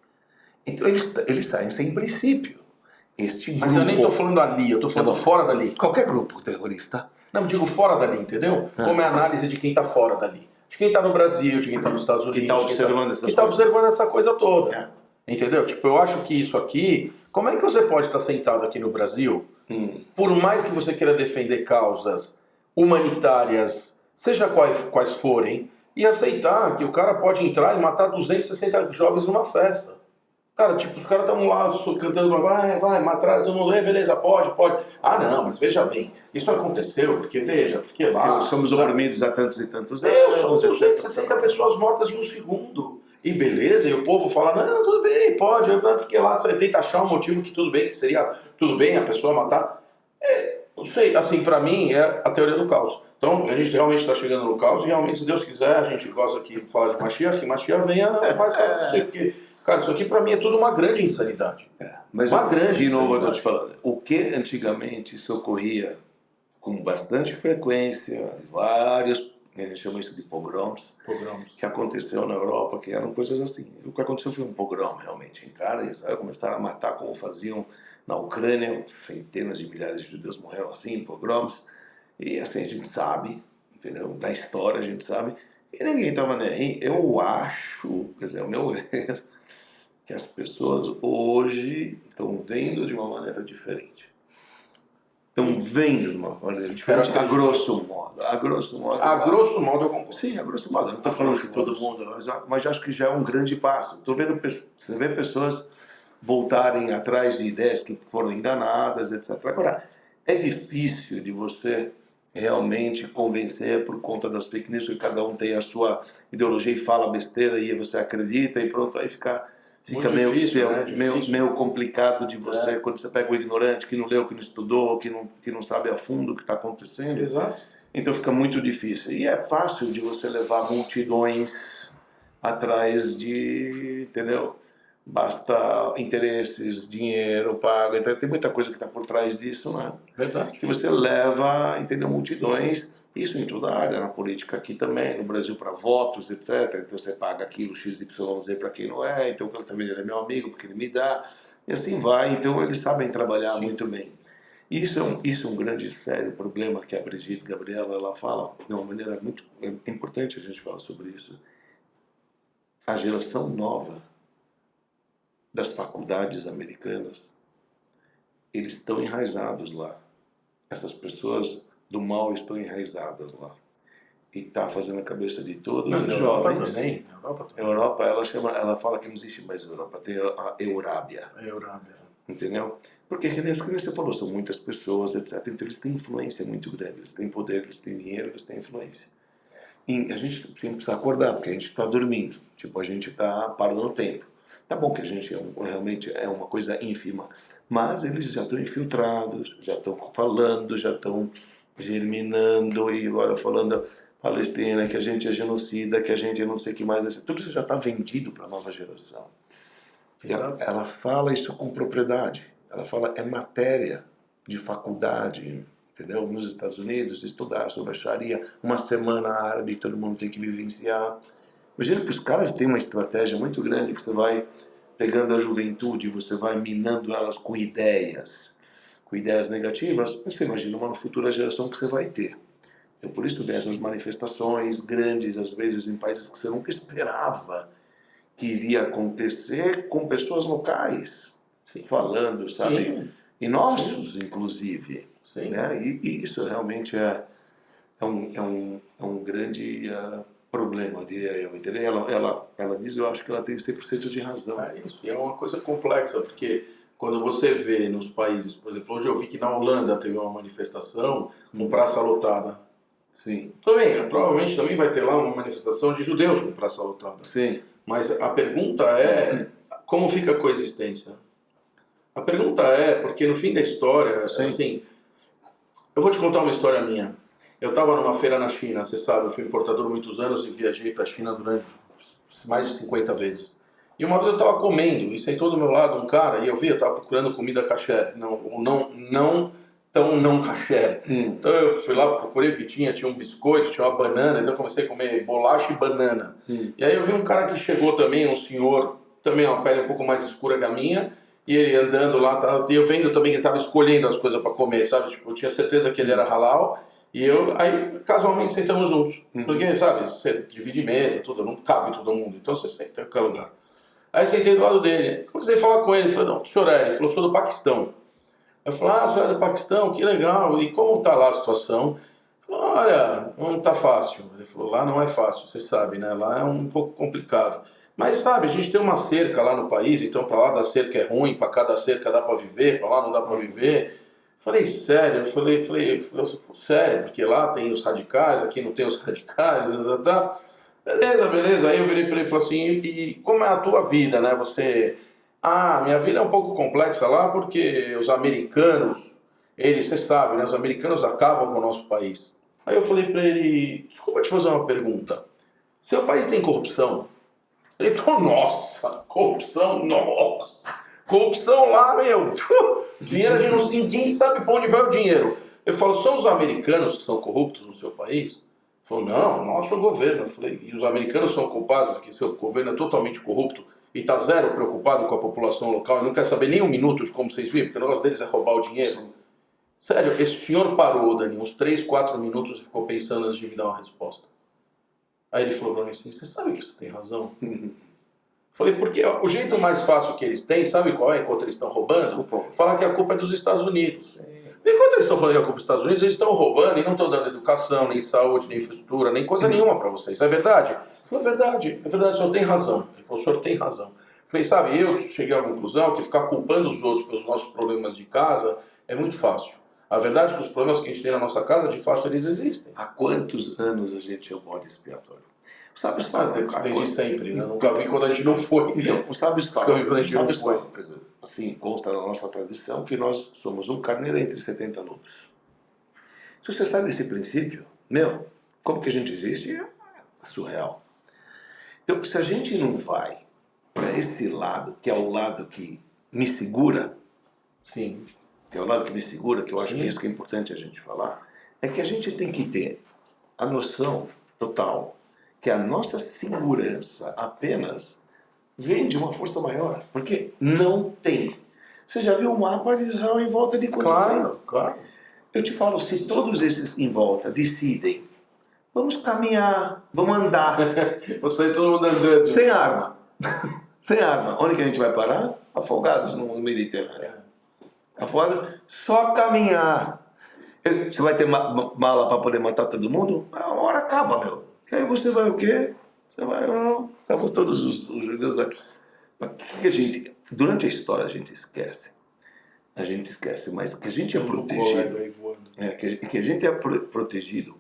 Então eles saem sem princípio. Este Mas grupo, eu nem tô falando ali, eu tô falando fora dali. qualquer grupo terrorista. Não, eu digo fora dali, entendeu? Como é a análise de quem tá fora dali. De quem tá no Brasil, de quem tá nos Estados Unidos. Que tá observando essas que tá coisas. observando essa coisa toda. É. Entendeu? Tipo, eu acho que isso aqui... Como é que você pode estar sentado aqui no Brasil, por mais que você queira defender causas humanitárias, seja quais forem, e aceitar que o cara pode entrar e matar 260 jovens numa festa? Cara, tipo, os caras estavam lá cantando, vai, mataram todo mundo, beleza, pode. Ah, não, mas veja bem, isso aconteceu, porque veja, porque lá... Porque somos oprimidos há tantos e tantos anos. São 260 pessoas mortas em um segundo. E beleza, e o povo fala, não, tudo bem, pode, porque lá você tenta achar um motivo que tudo bem, que seria tudo bem a pessoa matar. Não sei, assim, pra mim é a teoria do caos. Então, a gente realmente está chegando no caos e realmente, se Deus quiser, a gente gosta aqui de falar de Mashiach, que Mashiach venha mais rápido possível, porque... Cara, isso aqui pra mim é tudo uma grande insanidade. Mas uma grande de novo insanidade. eu tô te falando, o que antigamente isso ocorria com bastante frequência, vários, a gente chama isso de pogroms, que aconteceu na Europa, que eram coisas assim. O que aconteceu foi um pogrom, realmente. Entraram e começaram a matar como faziam na Ucrânia, centenas de milhares de judeus morreram assim, em pogroms, e assim a gente sabe, entendeu? Da história a gente sabe, e ninguém estava nem aí. Eu acho, quer dizer, ao meu ver, que as pessoas hoje estão vendo de uma maneira diferente. Estão vendo de uma maneira diferente, a grosso modo. A grosso modo eu concordo. Sim, a grosso modo. Eu não estou falando que todo mundo, mas acho que já é um grande passo. Estou vendo, você vê pessoas voltarem atrás de ideias que foram enganadas, etc. Agora, é difícil de você realmente convencer por conta das fake news, que cada um tem a sua ideologia e fala besteira e você acredita e pronto, aí fica meio, difícil, meio complicado de você, quando você pega o ignorante, que não leu, que não estudou, que não sabe a fundo o que está acontecendo. Exato. Então fica muito difícil. E é fácil de você levar multidões atrás de, entendeu? Basta interesses, dinheiro, paga, então tem muita coisa que está por trás disso, né? Verdade. Que você leva, entendeu? Multidões, isso em toda a área, na política aqui também, no Brasil para votos, etc. Então você paga aquilo XYZ para quem não é, então ele também ele é meu amigo porque ele me dá, e assim vai. Então eles sabem trabalhar muito bem. Isso é um grande sério problema que a Brigitte Gabriela ela fala de uma maneira muito importante, a gente fala sobre isso. A geração nova das faculdades americanas, eles estão enraizados lá. Essas pessoas do mal estão enraizadas lá. E está fazendo a cabeça de todos os jovens. Também. A Europa, ela fala que não existe mais Europa, tem a Eurábia. Entendeu? Porque, como você falou, são muitas pessoas, etc. Então eles têm influência muito grande, eles têm poder, eles têm dinheiro, eles têm influência. E a gente tem que acordar, porque a gente está dormindo. Tipo, a gente está parando o tempo. Tá bom que a gente realmente é uma coisa ínfima, mas eles já estão infiltrados, já estão falando, já estão germinando e agora falando Palestina, que a gente é genocida, que a gente não sei o que mais. Tudo isso já está vendido para a nova geração. Ela fala isso com propriedade. Ela fala, é matéria de faculdade, entendeu? Nos Estados Unidos, estudar sobre a Sharia, uma semana árabe que todo mundo tem que vivenciar. Imagina que os caras têm uma estratégia muito grande que você vai pegando a juventude, você vai minando elas com ideias negativas. Você imagina uma futura geração que você vai ter. Então, por isso vem essas manifestações grandes, às vezes em países que você nunca esperava que iria acontecer, com pessoas locais falando, sabe? Sim. E nossos, inclusive. Sim. Né? E isso realmente é um grande problema, diria eu. Entendeu? Ela diz, eu acho que ela tem 100% de razão. É isso, e é uma coisa complexa, porque quando você vê nos países, por exemplo, hoje eu vi que na Holanda teve uma manifestação com praça lotada. Sim. Também, provavelmente também vai ter lá uma manifestação de judeus com praça lotada. Sim. Mas a pergunta é, como fica a coexistência? A pergunta é, porque no fim da história, assim, eu vou te contar uma história minha. Eu estava numa feira na China, você sabe, eu fui importador há muitos anos e viajei para a China durante mais de 50 vezes. E uma vez eu estava comendo, e sentou do meu lado um cara, e eu estava procurando comida kasher, não tão não kasher. Então eu fui lá, procurei o que tinha um biscoito, tinha uma banana, então eu comecei a comer bolacha e banana. E aí eu vi um cara que chegou também, um senhor, também uma pele um pouco mais escura que a minha, e ele andando lá, e eu vendo também que ele estava escolhendo as coisas para comer, sabe? Tipo, eu tinha certeza que ele era halal, e aí casualmente sentamos juntos. Porque, sabe, você divide mesa, tudo, não cabe todo mundo, então você senta em qualquer lugar. Aí eu sentei do lado dele, comecei a falar com ele, falei, não, o senhor é? Ele falou, sou do Paquistão. Eu falei, o senhor é do Paquistão, que legal, e como está lá a situação? Ele falou, olha, não está fácil. Ele falou, lá não é fácil, você sabe, né, lá é um pouco complicado. Mas sabe, a gente tem uma cerca lá no país, então para lá da cerca é ruim, para cá da cerca dá para viver, para lá não dá para viver. Falei, sério, falei, sério, porque lá tem os radicais, aqui não tem os radicais, tá. Beleza. Aí eu virei para ele e falei assim, e como é a tua vida, né? Você... minha vida é um pouco complexa lá porque os americanos, você sabe, né? Os americanos acabam com o nosso país. Aí eu falei para ele, desculpa te fazer uma pergunta. Seu país tem corrupção? Ele falou, nossa, corrupção, nossa. Corrupção lá, meu. Dinheiro, ninguém sabe para onde vai o dinheiro. Eu falo, são os americanos que são corruptos no seu país? Ele falou, não, nosso governo. Eu falei, e os americanos são culpados porque seu governo é totalmente corrupto e está zero preocupado com a população local e não quer saber nem um minuto de como vocês vivem, porque o negócio deles é roubar o dinheiro? Sim. Sério, esse senhor parou, Dani, uns 3, 4 minutos e ficou pensando antes de me dar uma resposta. Aí ele falou pra mim assim, você sabe que você tem razão? Falei, porque o jeito mais fácil que eles têm, sabe qual é, enquanto eles estão roubando? Falar que a culpa é dos Estados Unidos. Enquanto eles estão falando que a culpa é dos Estados Unidos, eles estão roubando e não estão dando educação, nem saúde, nem infraestrutura, nem coisa nenhuma para vocês. É verdade? Ele falou, é verdade, o senhor tem razão. Ele falou, o senhor tem razão. Falei, sabe, eu cheguei à conclusão que ficar culpando os outros pelos nossos problemas de casa é muito fácil. A verdade é que os problemas que a gente tem na nossa casa, de fato, eles existem. Há quantos anos a gente é o bode expiatório? Sabe isso? Desde sempre, né? Nunca vi quando a gente não foi. Não sabe isso? Nunca vi quando a gente não foi. Quer dizer, assim, consta na nossa tradição que nós somos um carneiro entre 70 lobos. Se você sai desse princípio, como que a gente existe? É surreal. Então, se a gente não vai para esse lado, que é o lado que me segura, sim, que é o lado que me segura, que eu acho que é isso que é importante a gente falar, é que a gente tem que ter a noção total que a nossa segurança apenas vem de uma força maior, porque não tem. Você já viu o mapa de Israel em volta de quanto tempo? Claro. Eu te falo, se todos esses em volta decidem, vamos caminhar, vamos andar. Você todo mundo andando. Sem arma. Sem arma. Onde que a gente vai parar? Afogados no Mediterrâneo. Afogados, só caminhar. Você vai ter mala para poder matar todo mundo? Uma hora acaba, meu. E aí você vai o quê? Você vai, acabou todos os judeus lá. Mas que a gente, durante a história a gente esquece. Mas que a gente é protegido. Que a gente é protegido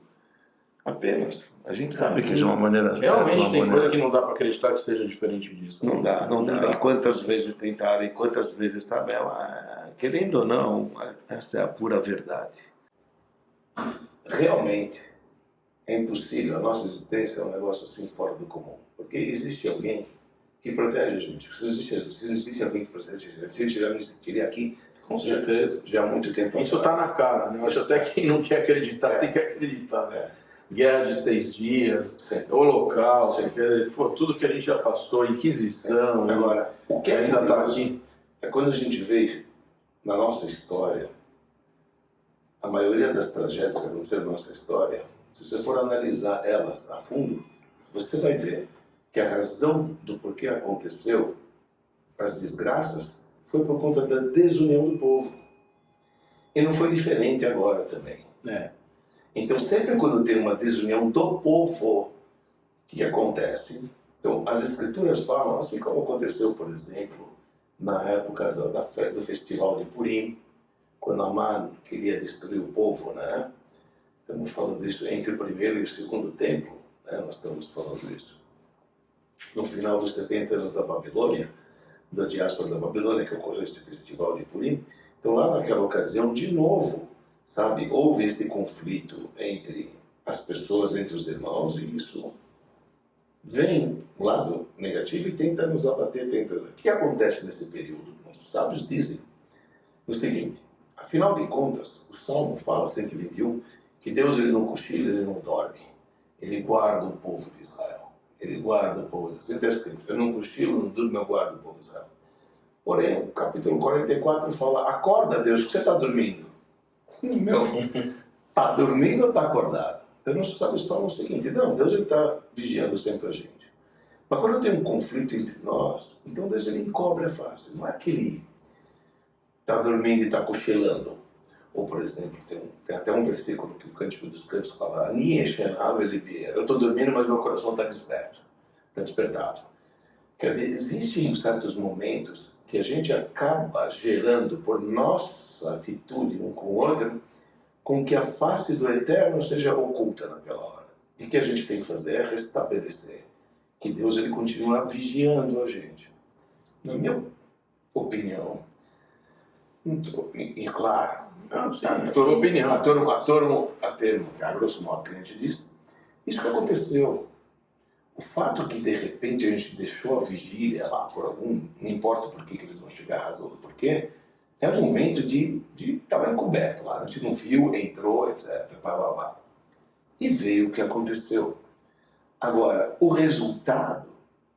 apenas. A gente sabe que de uma maneira... Realmente tem coisa que não dá para acreditar que seja diferente disso. Não dá. E quantas vezes tentaram, e quantas vezes, sabe? Querendo ou não, essa é a pura verdade. Realmente é impossível, a nossa existência é um negócio assim fora do comum. Porque existe alguém que protege a gente. Se existe alguém que protege a gente já não existiria aqui. Com certeza. Já há muito tempo. Isso está na cara, né? Eu acho até que quem não quer acreditar tem que acreditar, né? Guerra de 6 dias, Holocausto, tudo que a gente já passou, Inquisição. Agora, o que ainda está aqui é quando a gente vê na nossa história, a maioria das tragédias que aconteceram na nossa história, se você for analisar elas a fundo, você vai ver que a razão do porquê aconteceu as desgraças foi por conta da desunião do povo. E não foi diferente agora também. Então, sempre quando tem uma desunião do povo, o que acontece? Então, as escrituras falam, assim como aconteceu, por exemplo, na época do festival de Purim, quando Amã queria destruir o povo, né? Estamos falando disso entre o primeiro e o segundo templo, né? Nós estamos falando disso. No final dos 70 anos da Babilônia, da diáspora da Babilônia, que ocorreu esse festival de Purim. Então, lá naquela ocasião, de novo, sabe, houve esse conflito entre as pessoas, entre os irmãos, e isso vem um lado negativo e tenta nos abater. O que acontece nesse período? Os sábios dizem o seguinte: a Afinal de contas, o Salmo fala, 121, que Deus ele não cochila, ele não dorme. Ele guarda o povo de Israel. Ele guarda o povo de Israel. Está escrito, eu não cochilo, não durmo, eu guardo o povo de Israel. Porém, o capítulo 44 fala, acorda Deus, que você está dormindo. Meu, está dormindo ou está acordado? Então nós precisamos estar no seguinte, não, Deus está vigiando sempre a gente. Mas quando tem um conflito entre nós, então Deus ele encobre a face. Não é que ele está dormindo e está cochilando. Ou, por exemplo, tem até um versículo que o Cântico dos Cantos fala, eu estou dormindo, mas meu coração está desperto, está despertado. Quer dizer, existem certos momentos que a gente acaba gerando por nossa atitude um com o outro, com que a face do Eterno seja oculta naquela hora. E o que a gente tem que fazer é restabelecer que Deus ele continua vigiando a gente. Na minha opinião, e claro, a tua opinião. A termo, a grosso modo que a gente diz, isso que aconteceu. O fato que de repente a gente deixou a vigília lá por algum, não importa por que eles vão chegar, a razão do porquê, é um momento de estava encoberto lá, a gente não viu, entrou, etc. Blá, blá, blá. E veio o que aconteceu. Agora, o resultado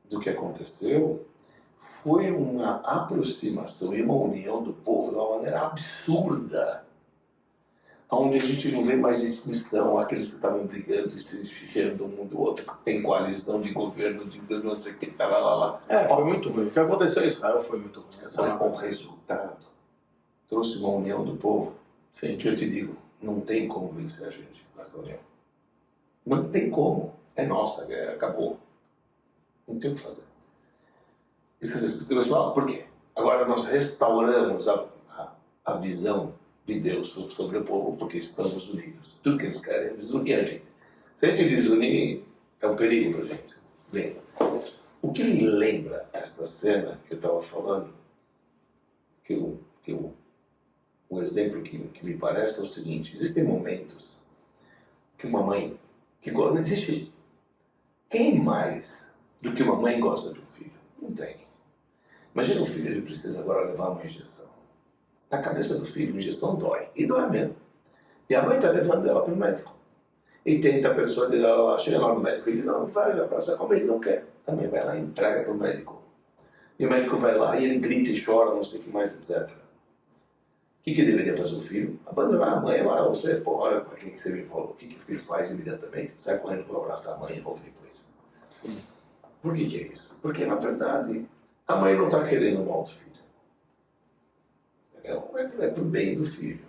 do que aconteceu foi uma aproximação e uma união do povo de uma maneira absurda, onde a gente não vê mais distinção, aqueles que estavam brigando e se diferenciando de um do outro, tem coalizão de governo, de não sei o que, tá lá. Foi muito ruim. O que aconteceu em Israel foi muito ruim. Mas o resultado trouxe uma união do povo. Sim. Que eu te digo, não tem como vencer a gente nessa união. Não tem como. É nossa, acabou. Não tem o que fazer. Isso é escrituras falam, por quê? Agora nós restauramos a visão de Deus sobre o povo, porque estamos unidos. Tudo que eles querem é desunir a gente. Se a gente desunir, é um perigo para a gente. Bem, o que me lembra esta cena que eu estava falando, o exemplo que me parece é o seguinte, existem momentos que uma mãe, não existe quem mais do que uma mãe gosta de um filho? Não tem. Imagina um filho, ele precisa agora levar uma injeção. Na cabeça do filho, a injeção dói. E dói mesmo. E a mãe está levando ela para o médico. E tenta persuadir ela, chega lá no médico, ele não vai abraçar como ele não quer. Também vai lá e entrega para o médico. E o médico vai lá e ele grita e chora, não sei o que mais, etc. O que deveria fazer o filho? Abandonar a mãe lá, você, olha para quem que você me falou. O que o filho faz imediatamente? Sai correndo para abraçar a mãe e logo depois. Por que é isso? Porque, na verdade, a mãe não está querendo o mal do filho. É pro bem do filho.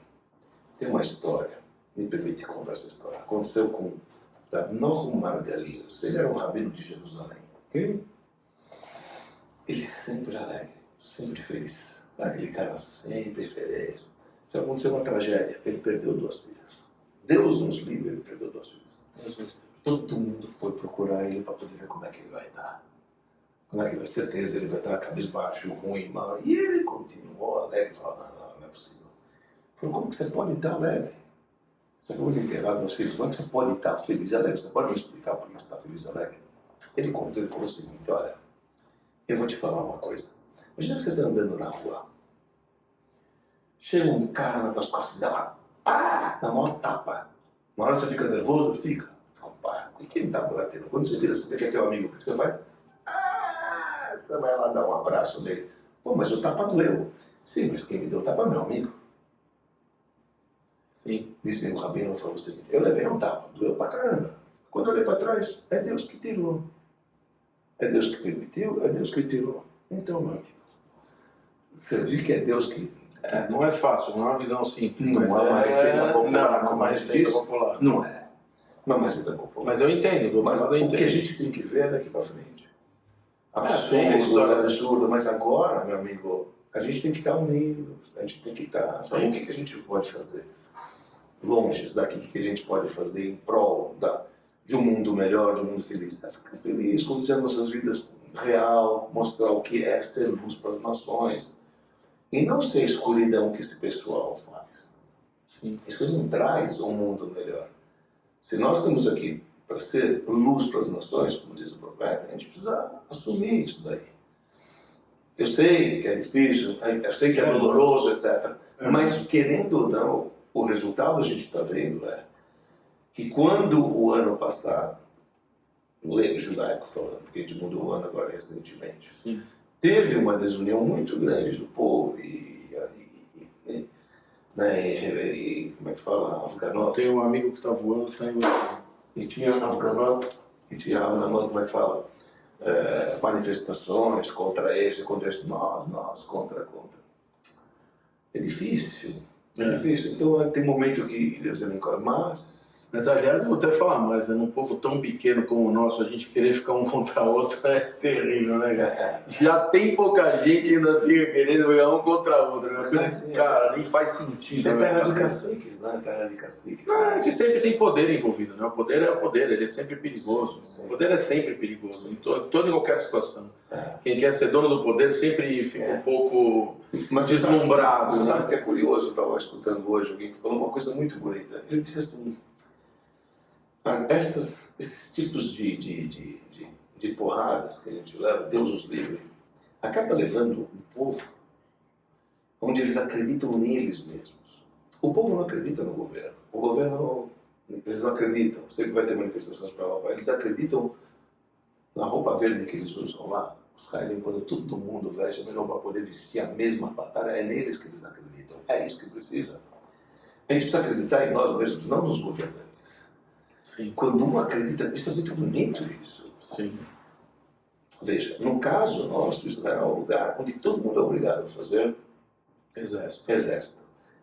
Tem uma história, me permite contar essa história. Aconteceu com Rav Nochum Margalios. Ele era um rabino de Jerusalém. Okay? Ele sempre alegre, sempre feliz. Aquele cara sempre feliz. Se aconteceu uma tragédia, ele perdeu 2 filhas. Deus nos livre, ele perdeu 2 filhas. Todo mundo foi procurar ele para poder ver como é que ele vai dar. Como é que vai, certeza ele vai estar cabisbaixo, ruim, mal. E ele continuou alegre, falando, não é possível. Falou, como que você pode estar alegre? Você acabou de enterrar 2 filhos, como é que você pode estar feliz e alegre? Você pode me explicar por que você está feliz e alegre? Ele contou, ele falou o seguinte, olha, eu vou te falar uma coisa. Imagina que você está andando na rua. Chega um cara nas tuas costas e dá uma pá, dá uma tapa. Uma hora você fica nervoso, fica pá. E quem está batendo? Quando você vira, você vê que é teu amigo, o que você faz? Você vai lá dar um abraço nele. Pô, mas o tapa doeu. Sim, mas quem me deu o tapa é meu amigo. Sim. Disse o rabino, falou o seguinte, eu levei um tapa, doeu pra caramba. Quando eu olhei para trás, é Deus que tirou. É Deus que permitiu, é Deus que tirou. Então, meu amigo, você viu que é Deus que... não é fácil, não é uma visão simples. Não é uma receita popular, não, como a gente diz. Popular. Não é. Não é uma receita popular. Mas eu entendo, do lado eu entendo. O que a gente tem que ver é daqui para frente. Tem a história absurdo, mas agora, meu amigo, a gente tem que estar unidos, a gente tem que estar... Sabe o que a gente pode fazer? Longe daqui, o que a gente pode fazer em prol de um mundo melhor, de um mundo feliz. Ficar feliz, conduzir as nossas vidas real, mostrar o que é ser luz para as nações. E não ser a escuridão que esse pessoal faz. Sim. Isso não traz um mundo melhor. Se nós estamos aqui para ser luz para as nações, como diz o profeta, a gente precisa assumir isso daí. Eu sei que é difícil, eu sei que é doloroso, etc. Mas, querendo ou não, o resultado a gente está vendo é que quando o ano passado, no leme judaico falando, porque a gente mudou o ano agora recentemente, Sim. teve uma desunião muito grande do povo né, como é que fala? Afganot. Tem um amigo que está voando, está em E tinha Afganot, como é que fala? Manifestações contra esse, nós, contra. É difícil. Então tem momento que você não quer mais. Mas, aliás, eu vou até falar mais, né? Num povo tão pequeno como o nosso, a gente querer ficar um contra o outro é terrível, né, cara? Já tem pouca gente, ainda fica querendo pegar um contra o outro. Né? Cara, nem faz sentido. É terra de caciques, né? Terra de caciques. A gente sempre tem poder envolvido, né? O poder é o poder, ele é sempre perigoso. Sim. O poder é sempre perigoso, em toda e qualquer situação. Quem quer ser dono do poder sempre fica um pouco deslumbrado. Você sabe o que é curioso? Eu estava escutando hoje alguém que falou uma coisa muito bonita. Ele disse assim, esses tipos de porradas que a gente leva, Deus os livre, acaba levando o povo onde eles acreditam neles mesmos. O povo não acredita no governo. O governo, eles não acreditam. Sempre vai ter manifestações para lá. Eles acreditam na roupa verde que eles usam lá. Os caras, quando todo mundo veste a mesma para poder vestir a mesma batalha, é neles que eles acreditam. É isso que precisa. A gente precisa acreditar em nós mesmos, não nos governantes. Sim. Quando um acredita, isso é muito bonito isso. Sim. Veja, no caso nosso, Israel é um lugar onde todo mundo é obrigado a fazer exército.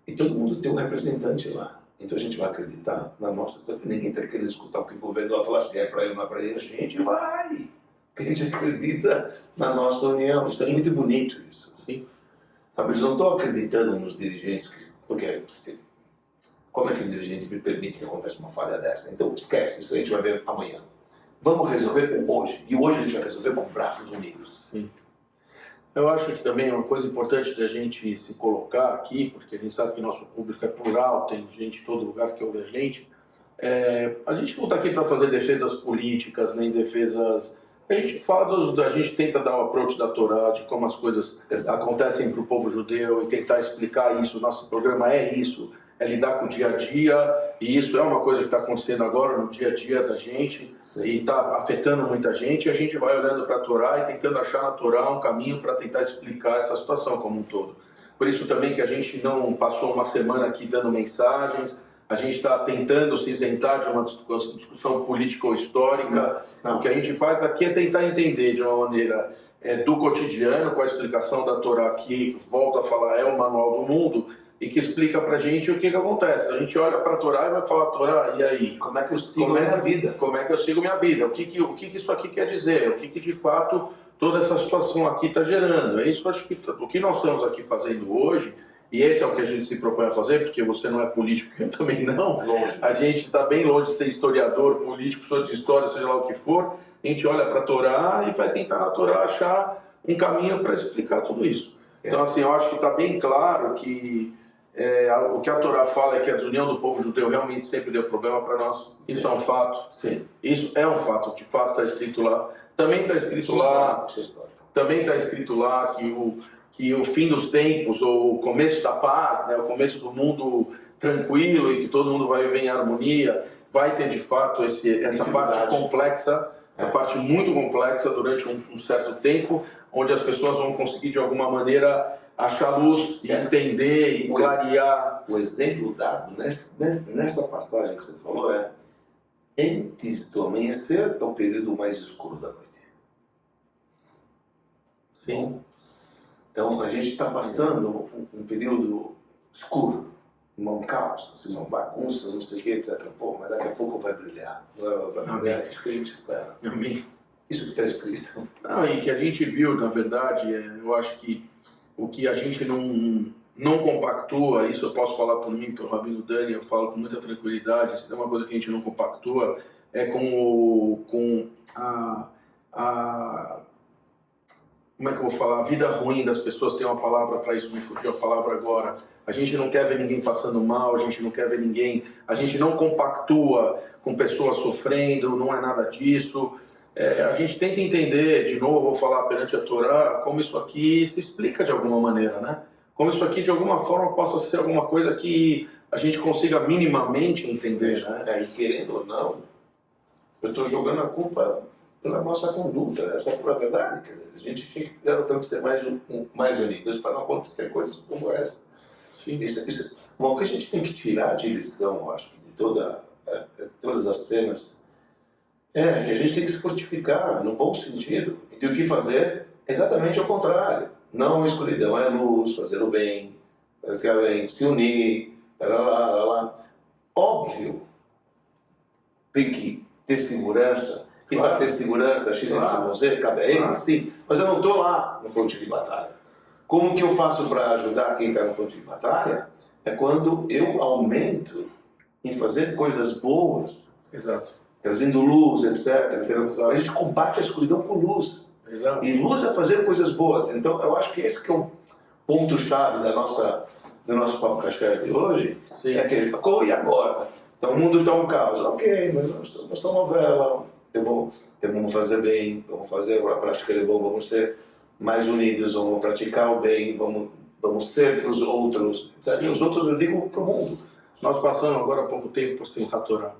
E todo mundo tem um representante lá. Então a gente vai acreditar na nossa... Ninguém está querendo escutar o que o governo vai falar, se é para ir ou não é para ir, a gente vai. A gente acredita na nossa união. Isso é muito bonito, isso. Sim. Sabe, eles não estão acreditando nos dirigentes, porque como é que um dirigente me permite que aconteça uma falha dessa? Então esquece, isso a gente vai ver amanhã. Vamos resolver hoje. E hoje a gente vai resolver com braços unidos. Sim. Eu acho que também é uma coisa importante da gente se colocar aqui, porque a gente sabe que nosso público é plural, tem gente em todo lugar que ouve a gente. A gente não está aqui para fazer defesas políticas, nem defesas... A gente fala, a gente tenta dar o approach da Torá, de como as coisas acontecem para o povo judeu e tentar explicar isso. Nosso programa é isso, é lidar com o dia a dia, e isso é uma coisa que está acontecendo agora no dia a dia da gente. Sim. E está afetando muita gente, e a gente vai olhando para a Torá e tentando achar na Torá um caminho para tentar explicar essa situação como um todo. Por isso também que a gente não passou uma semana aqui dando mensagens, a gente está tentando se isentar de uma discussão política ou histórica. O que a gente faz aqui é tentar entender de uma maneira do cotidiano, com a explicação da Torá que, volta a falar, é o manual do mundo, e que explica pra gente o que acontece. A gente olha pra Torá e vai falar, Torá, e aí? Como é que eu sigo minha vida? Como é que eu sigo minha vida? O que isso aqui quer dizer? O que de fato toda essa situação aqui está gerando? É isso que eu acho que o que nós estamos aqui fazendo hoje, e esse é o que a gente se propõe a fazer, porque você não é político, eu também não. Longe. A gente está bem longe de ser historiador, político, professor de história, seja lá o que for. A gente olha para a Torá e vai tentar na Torá achar um caminho para explicar tudo isso. Então, assim, eu acho que está bem claro que o que a Torá fala é que a desunião do povo judeu realmente sempre deu problema para nós. Isso é um fato. Sim. Isso é um fato. De fato está escrito lá. Também está escrito lá. Também está escrito lá que o fim dos tempos, ou o começo da paz, né, o começo do mundo tranquilo e que todo mundo vai viver em harmonia, vai ter de fato essa parte complexa, essa parte muito complexa durante um certo tempo, onde as pessoas vão conseguir de alguma maneira achar luz e entender e clarear. O exemplo dado nessa passagem que você falou é: antes do amanhecer é o período mais escuro da noite. Sim. Então a gente está passando um período escuro, um caos, assim, uma bagunça, não sei o que, etc. Pô, mas daqui a pouco vai brilhar. Vai brilhar, isso que a gente espera. Amém. Isso que está escrito. Não, e que a gente viu, na verdade, eu acho que o que a gente não compactua, isso eu posso falar por mim, pelo Rabino Dani, eu falo com muita tranquilidade, isso é uma coisa que a gente não compactua, é com a como é que eu vou falar? A vida ruim das pessoas, tem uma palavra para isso, me fugiu a palavra agora. A gente não quer ver ninguém passando mal, a gente não quer ver ninguém, a gente não compactua com pessoas sofrendo, não é nada disso. A gente tenta entender, de novo, vou falar perante a Torá, como isso aqui se explica de alguma maneira, né? como isso aqui de alguma forma possa ser alguma coisa que a gente consiga minimamente entender, né? E querendo ou não, eu estou jogando a culpa pela nossa conduta, essa é a pura verdade. Quer dizer, a gente tinha que ser mais unidos para não acontecer coisas como essa. Bom, o que a gente tem que tirar de lição, eu acho, de todas as cenas, é que a gente tem que se fortificar no bom sentido. E o que fazer? Exatamente ao contrário. Não a escuridão, é a luz, fazer o bem, se unir, lá. Óbvio, tem que ter segurança, e para ter segurança, XYZ, cabe a ele, sim, mas eu não estou lá no fronte de batalha. Como que eu faço para ajudar quem está no fronte de batalha? É quando eu aumento em fazer coisas boas, Exato. Trazendo luz, etc. A gente combate a escuridão com luz. Exato. E luz é fazer coisas boas. Então, eu acho que esse que é o ponto-chave do nosso Papo Kasher de hoje. Sim. É aquele, e agora? Então, o mundo está um caos. Ok, mas nós estamos uma novela. Vamos fazer bem, vamos fazer a prática de bom, vamos ser mais unidos, vamos praticar o bem, vamos ser para os outros. E os outros eu digo para o mundo. Nós passamos agora há pouco tempo por Simchat Torah.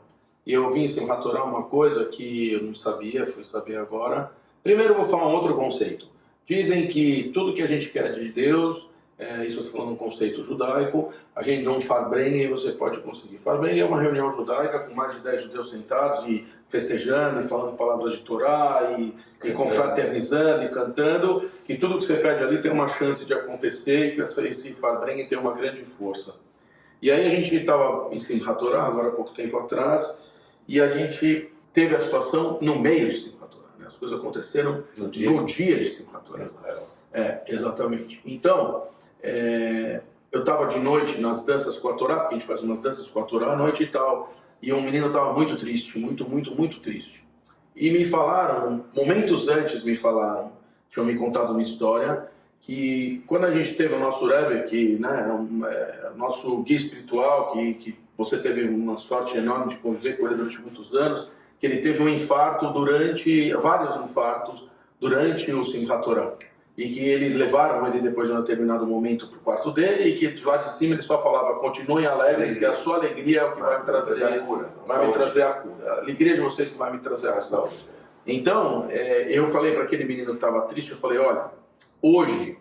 E eu vim em Simchat Torah uma coisa que eu não sabia, fui saber agora. Primeiro eu vou falar um outro conceito. Dizem que tudo que a gente quer de Deus, isso eu estou falando um conceito judaico, a gente não farbrenha e você pode conseguir. Farbrenha é uma reunião judaica com mais de 10 judeus sentados e festejando, e falando palavras de Torá, e confraternizando, e cantando, que tudo que você pede ali tem uma chance de acontecer e que esse farbrenha tem uma grande força. E aí a gente estava em Simchat Torah, agora há pouco tempo atrás, e a gente teve a situação no meio de Simchat Torah, né? As coisas aconteceram no dia de Simchat Torah. Exatamente. Então, eu estava de noite nas danças com a Torá, porque a gente faz umas danças com a Torá à noite e tal, e um menino estava muito triste, muito triste. E me falaram, momentos antes tinham me contado uma história, que quando a gente teve o nosso Rebbe, que, né, nosso guia espiritual, que você teve uma sorte enorme de conviver com ele durante muitos anos, que ele teve vários infartos durante o Simchat Torah. E que levaram ele depois de um determinado momento para o quarto dele, e que de lá de cima ele só falava, continuem alegres, que a sua alegria é o que vai me trazer a cura. A alegria de vocês que vai me trazer a saúde. Então, eu falei para aquele menino que estava triste, eu falei, olha, hoje,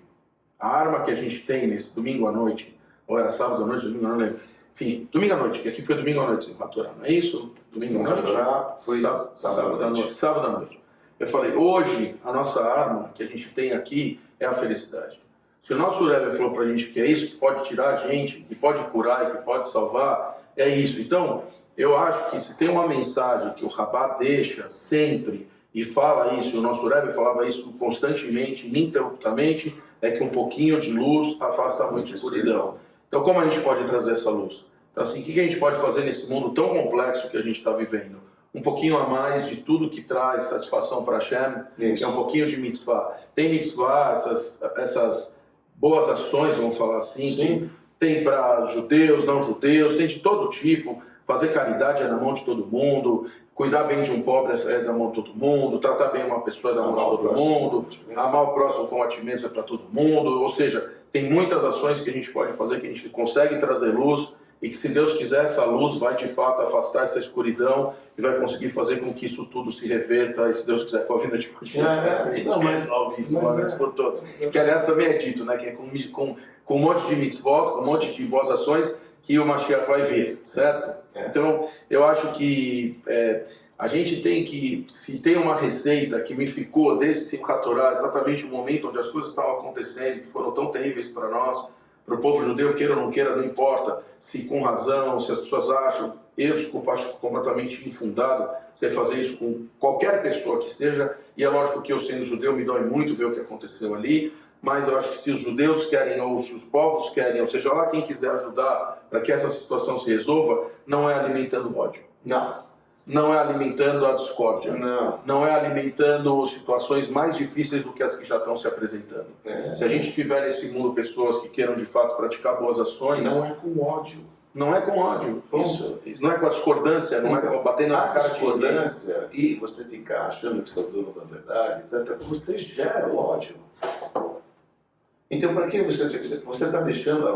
a arma que a gente tem nesse domingo à noite, ou era sábado à noite, domingo à noite, enfim, domingo à noite, que aqui foi domingo à noite, Simchat Torah, não é isso? Domingo à noite? Foi sábado à noite. Sábado à noite. Eu falei, hoje a nossa arma que a gente tem aqui é a felicidade. Se o nosso Rebbe falou pra gente que é isso que pode tirar a gente, que pode curar e que pode salvar, é isso. Então, eu acho que se tem uma mensagem que o Rabat deixa sempre e fala isso, o nosso Rebbe falava isso constantemente, ininterruptamente, é que um pouquinho de luz afasta muita escuridão. Então, como a gente pode trazer essa luz? Então, assim, o que a gente pode fazer nesse mundo tão complexo que a gente está vivendo? Um pouquinho a mais de tudo que traz satisfação para Hashem, que é um pouquinho de mitzvah. Tem mitzvah, essas boas ações, vamos falar assim, que tem para judeus, não judeus, tem de todo tipo. Fazer caridade é na mão de todo mundo, cuidar bem de um pobre é da mão de todo mundo, tratar bem uma pessoa é da mão de todo mundo, amar o próximo com a ti mesmo é para todo mundo. Ou seja, tem muitas ações que a gente pode fazer, que a gente consegue trazer luz, e que se Deus quiser, essa luz vai de fato afastar essa escuridão e vai conseguir fazer com que isso tudo se reverta, e se Deus quiser, com a vida de por todos. Que aliás também é dito, né, que é com um monte de mitzvot, com um monte de boas ações, que o Mashiach vai vir, certo? Então, eu acho que a gente tem que, se tem uma receita que me ficou desse Simchat Torah, exatamente o momento onde as coisas estavam acontecendo, que foram tão terríveis para nós, para o povo judeu, queira ou não queira, não importa se com razão, se as pessoas acham, eu, desculpa, acho completamente infundado você fazer isso com qualquer pessoa que seja, e é lógico que eu, sendo judeu, me dói muito ver o que aconteceu ali, mas eu acho que se os judeus querem, ou se os povos querem, ou seja lá quem quiser ajudar para que essa situação se resolva, não é alimentando ódio. Não é alimentando a discórdia. Não é alimentando situações mais difíceis do que as que já estão se apresentando. Se a gente tiver nesse mundo pessoas que queiram de fato praticar boas ações... Não é com ódio. Não é com ódio. Isso. Não é com a discordância, não é com batendo na cara de discordância e você ficar achando que você é o dono da verdade, etc. Você gera o ódio. Então, para que você está deixando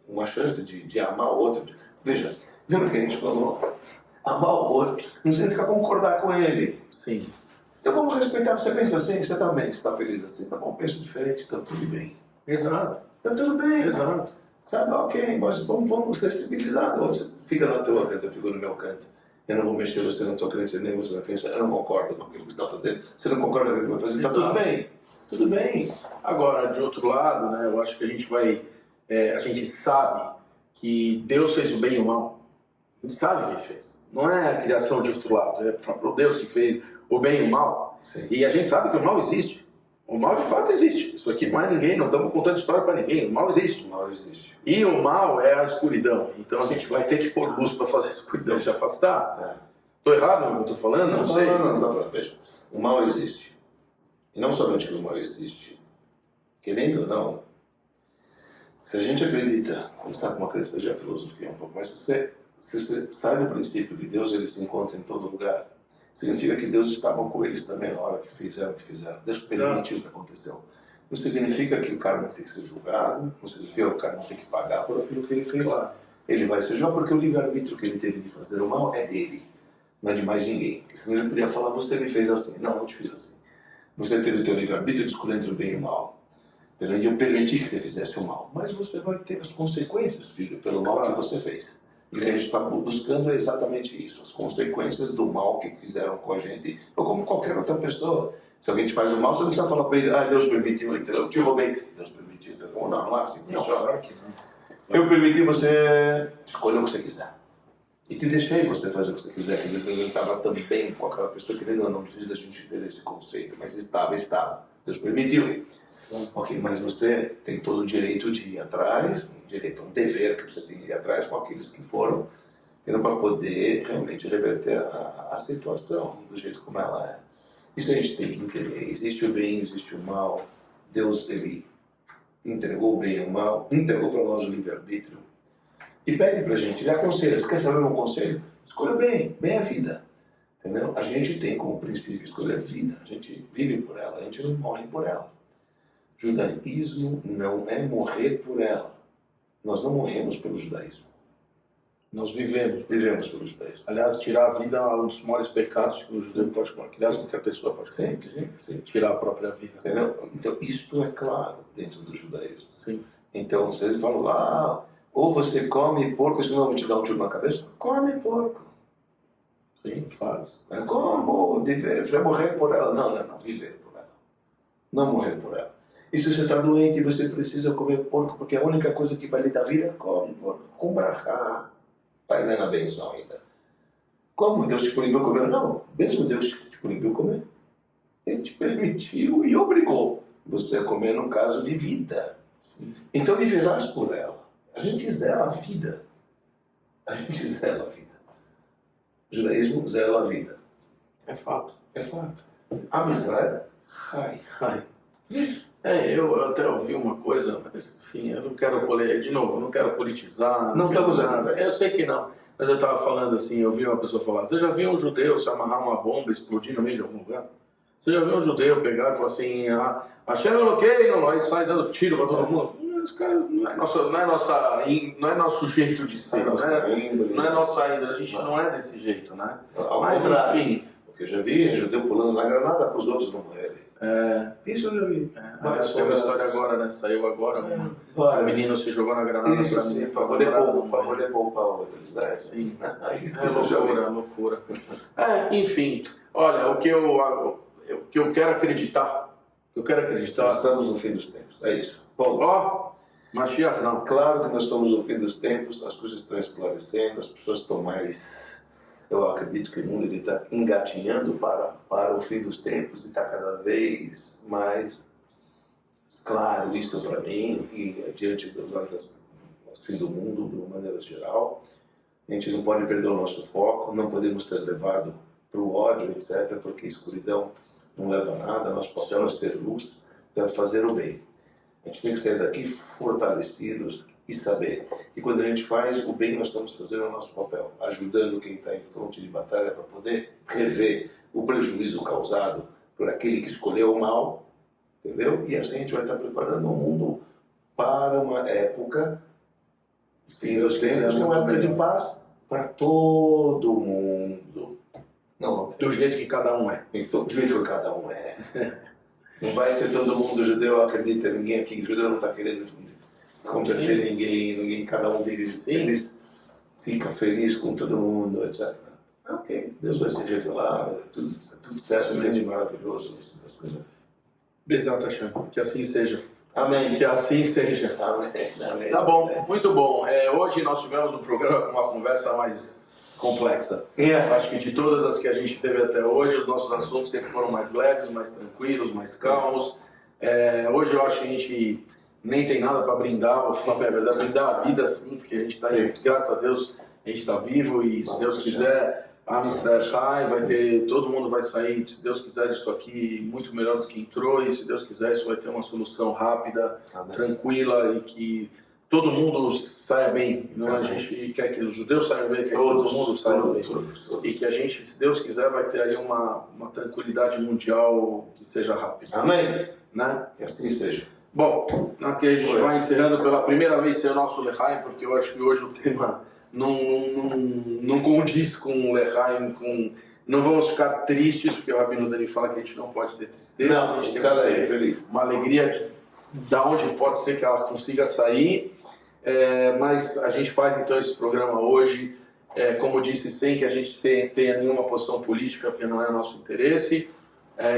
uma chance de amar o outro? Veja, lembra que a gente falou? Amar o outro não significa concordar com ele. Sim. Então vamos respeitar. Você pensa assim, você está bem, você está feliz assim, tá bom, penso diferente, está tudo bem. Exato. Está tudo bem. Exato. Sabe, ok, mas vamos ser civilizados. Você fica na tua canto, eu fico no meu canto. Eu não vou mexer você na tua crença, nem você na crença. Eu não concordo com aquilo que você está fazendo. Você não concorda com aquilo que você está fazendo. Está tudo bem. Tudo bem. Agora, de outro lado, né, eu acho que a gente sabe que Deus fez o bem e o mal. A gente sabe o que ele fez. Não é a criação de outro lado, é o próprio Deus que fez o bem e o mal. Sim. E a gente sabe que o mal existe. O mal de fato existe. Isso aqui não é ninguém, não estamos contando história para ninguém. O mal existe. O mal existe. E o mal é a escuridão. Então a gente vai ter que pôr luz para fazer a escuridão se afastar. Estou errado no que eu estou falando? Não sei. Não. Veja, o mal existe. E não somente que o mal existe. Querendo ou não, se a gente acredita, começar com uma crença de filosofia um pouco, mas se você sai do princípio que Deus ele se encontra em todo lugar, significa que Deus estava com eles também na hora que fizeram o que fizeram. Deus permitiu o que aconteceu. Não significa que o cara não tem que ser julgado, não significa que o cara não tem que pagar por aquilo que ele fez. Claro. Ele vai ser julgado porque o livre-arbítrio que ele teve de fazer o mal é dele, não é de mais ninguém. Porque senão ele poderia falar, você me fez assim. Não, eu te fiz assim. Você teve o teu livre-arbítrio de escolher entre o bem e o mal. E eu permiti que você fizesse o mal. Mas você vai ter as consequências, filho, pelo mal que você fez. E o que a gente está buscando é exatamente isso. As consequências do mal que fizeram com a gente, ou como qualquer outra pessoa. Se alguém te faz o mal, você não precisa falar para ele, Deus permitiu, então eu te roubei. Deus permitiu, então não é assim. Não, claro que não. Eu permiti você escolher o que você quiser. E te deixei você fazer o que você quiser. Quer dizer, Deus estava também com aquela pessoa que não fez da gente ter esse conceito, mas estava. Deus permitiu. Ok, mas você tem todo o direito de ir atrás, um dever que você tem de ir atrás com aqueles que foram, para poder realmente reverter a situação do jeito como ela é. Isso a gente tem que entender. Existe o bem, existe o mal. Deus, ele entregou o bem e o mal, entregou para nós o livre-arbítrio e pede para a gente, ele aconselha. Você quer saber um conselho? Escolha o bem, bem a vida. Entendeu? A gente tem como princípio escolher vida, a gente vive por ela, a gente não morre por ela. Judaísmo não é morrer por ela. Nós não morremos pelo judaísmo. Nós vivemos pelo judaísmo. Aliás, tirar a vida é um dos maiores pecados que o judeu pode cometer. Aliás, qualquer pessoa pode Sim. tirar a própria vida. Entendeu? Então, isso é claro dentro do judaísmo. Sim. Então, se ele fala, ou você come porco, isso não vai te dar um tiro na cabeça? Come porco. Sim, faz. Como? Você vai morrer por ela? Não, viver por ela. Não morrer por ela. E se você está doente e você precisa comer porco, porque a única coisa que vai lhe dar vida, come porco. Com brachá. Vai dar na benção ainda. Como Deus te proibiu comer? Não, mesmo Deus te proibiu comer. Ele te permitiu e obrigou você a comer num caso de vida. Então viverás por ela. A gente zela a vida. A gente zela a vida. O judaísmo zela a vida. É fato. É fato. A Israel, Ai. Eu até ouvi uma coisa, mas enfim, eu não quero de novo, eu não quero politizar. Não estamos nada. Eu sei que não, mas eu estava falando assim, eu vi uma pessoa falar, você já viu um judeu se amarrar uma bomba e explodir no meio de algum lugar? Você já viu um judeu pegar e falar assim, Hashem Elokeinu, aí sai dando tiro para todo mundo? Esse cara não é nosso jeito de ser, não é nossa índole, a gente não é desse jeito, né? Mas enfim, porque eu já vi judeu pulando na granada para os outros não morrerem. Isso eu já vi. Tem uma história agora, né? Saiu agora. O menino se jogou na granada para poder poupar outros. Sim. É loucura. Enfim, olha, o que eu quero acreditar. Nós estamos no fim dos tempos. É isso. Mashiach não. Claro que nós estamos no fim dos tempos, as coisas estão esclarecendo, as pessoas estão mais. Eu acredito que o mundo está engatinhando para o fim dos tempos e está cada vez mais claro isso para mim e diante dos olhos assim, do mundo de uma maneira geral. A gente não pode perder o nosso foco, não podemos ser levados para o ódio, etc., porque escuridão não leva a nada, nós podemos ser luz para fazer o bem. A gente tem que sair daqui fortalecidos e saber que quando a gente faz o bem, nós estamos fazendo o nosso papel, ajudando quem está em fronte de batalha para poder rever o prejuízo causado por aquele que escolheu o mal entendeu? E assim a gente vai estar preparando o mundo para uma época, Se Deus quiser, uma muito época de melhor. paz para todo mundo. Não, Do jeito que cada um é. então, do jeito que cada um é. Não vai ser todo mundo judeu, acredita, ninguém aqui judeu não está querendo converter ninguém, cada um vive feliz, fica feliz com todo mundo, etc. Ok, Deus vai se revelar, tudo certo, mesmo maravilhoso, as coisas. Exato, Hashem. Que assim seja. Amém. Que assim seja. Amém. Tá bom, muito bom. Hoje nós tivemos um programa com uma conversa mais complexa. Acho que de todas as que a gente teve até hoje, os nossos assuntos sempre foram mais leves, mais tranquilos, mais calmos. Hoje eu acho que a gente nem tem nada para brindar, vou falar a verdade, brindar a vida sim, porque a gente está, graças a Deus, a gente está vivo e se Deus quiser, a Mister Shai vai ter, todo mundo vai sair, se Deus quiser, disso aqui muito melhor do que entrou e se Deus quiser isso vai ter uma solução rápida, tranquila e que todo mundo saia bem. Não? A gente quer que os judeus saiam bem, quer que todo mundo saia bem. E que a gente, se Deus quiser, vai ter aí uma tranquilidade mundial que seja rápida. Amém. Né? Que assim seja. Bom, aqui a gente vai encerrando pela primeira vez sem o nosso Lechaim, porque eu acho que hoje o tema não condiz com o Lechaim, não vamos ficar tristes, porque o Rabino Dani fala que a gente não pode ter tristeza, Não, a gente tem cada que ter feliz. uma alegria da onde pode ser que ela consiga sair, mas a gente faz então esse programa hoje, como disse, sem que a gente tenha nenhuma posição política, porque não é nosso interesse.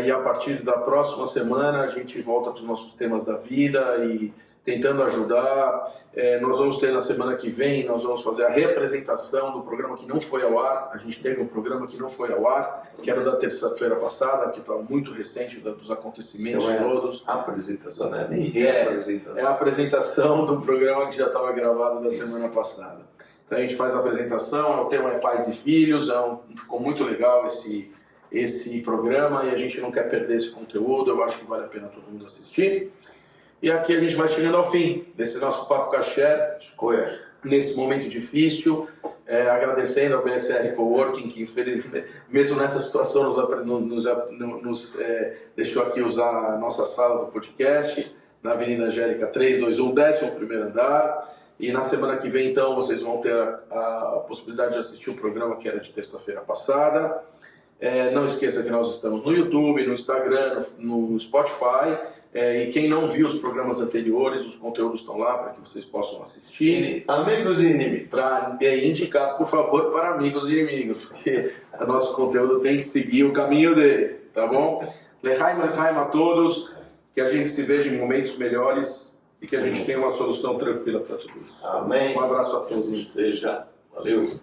E a partir da próxima semana a gente volta para os nossos temas da vida e tentando ajudar. Nós vamos ter na semana que vem, nós vamos fazer a reapresentação do programa que não foi ao ar. A gente teve um programa que não foi ao ar, que era da terça-feira passada, que está muito recente dos acontecimentos todos. Apresentação, não é nem reapresentação. É a apresentação do programa que já estava gravado da semana passada. Então a gente faz a apresentação, o tema é Pais e Filhos, ficou muito legal esse programa e a gente não quer perder esse conteúdo, eu acho que vale a pena todo mundo assistir. E aqui a gente vai chegando ao fim desse nosso Papo Kasher, nesse momento difícil, agradecendo ao BSR Coworking, que infelizmente, mesmo nessa situação nos deixou aqui usar a nossa sala do podcast, na Avenida Angélica 321, 11º andar. E na semana que vem, então, vocês vão ter a possibilidade de assistir o programa que era de terça-feira passada. Não esqueça que nós estamos no YouTube, no Instagram, no Spotify. E quem não viu os programas anteriores, os conteúdos estão lá para que vocês possam assistir. Amigos e inimigos. Para indicar, por favor, para amigos e inimigos, porque o nosso conteúdo tem que seguir o caminho dele, tá bom? Lechaim, lechaim a todos, que a gente se veja em momentos melhores e que a gente tenha uma solução tranquila para tudo isso. Amém. Um abraço a todos. Assim seja. Valeu.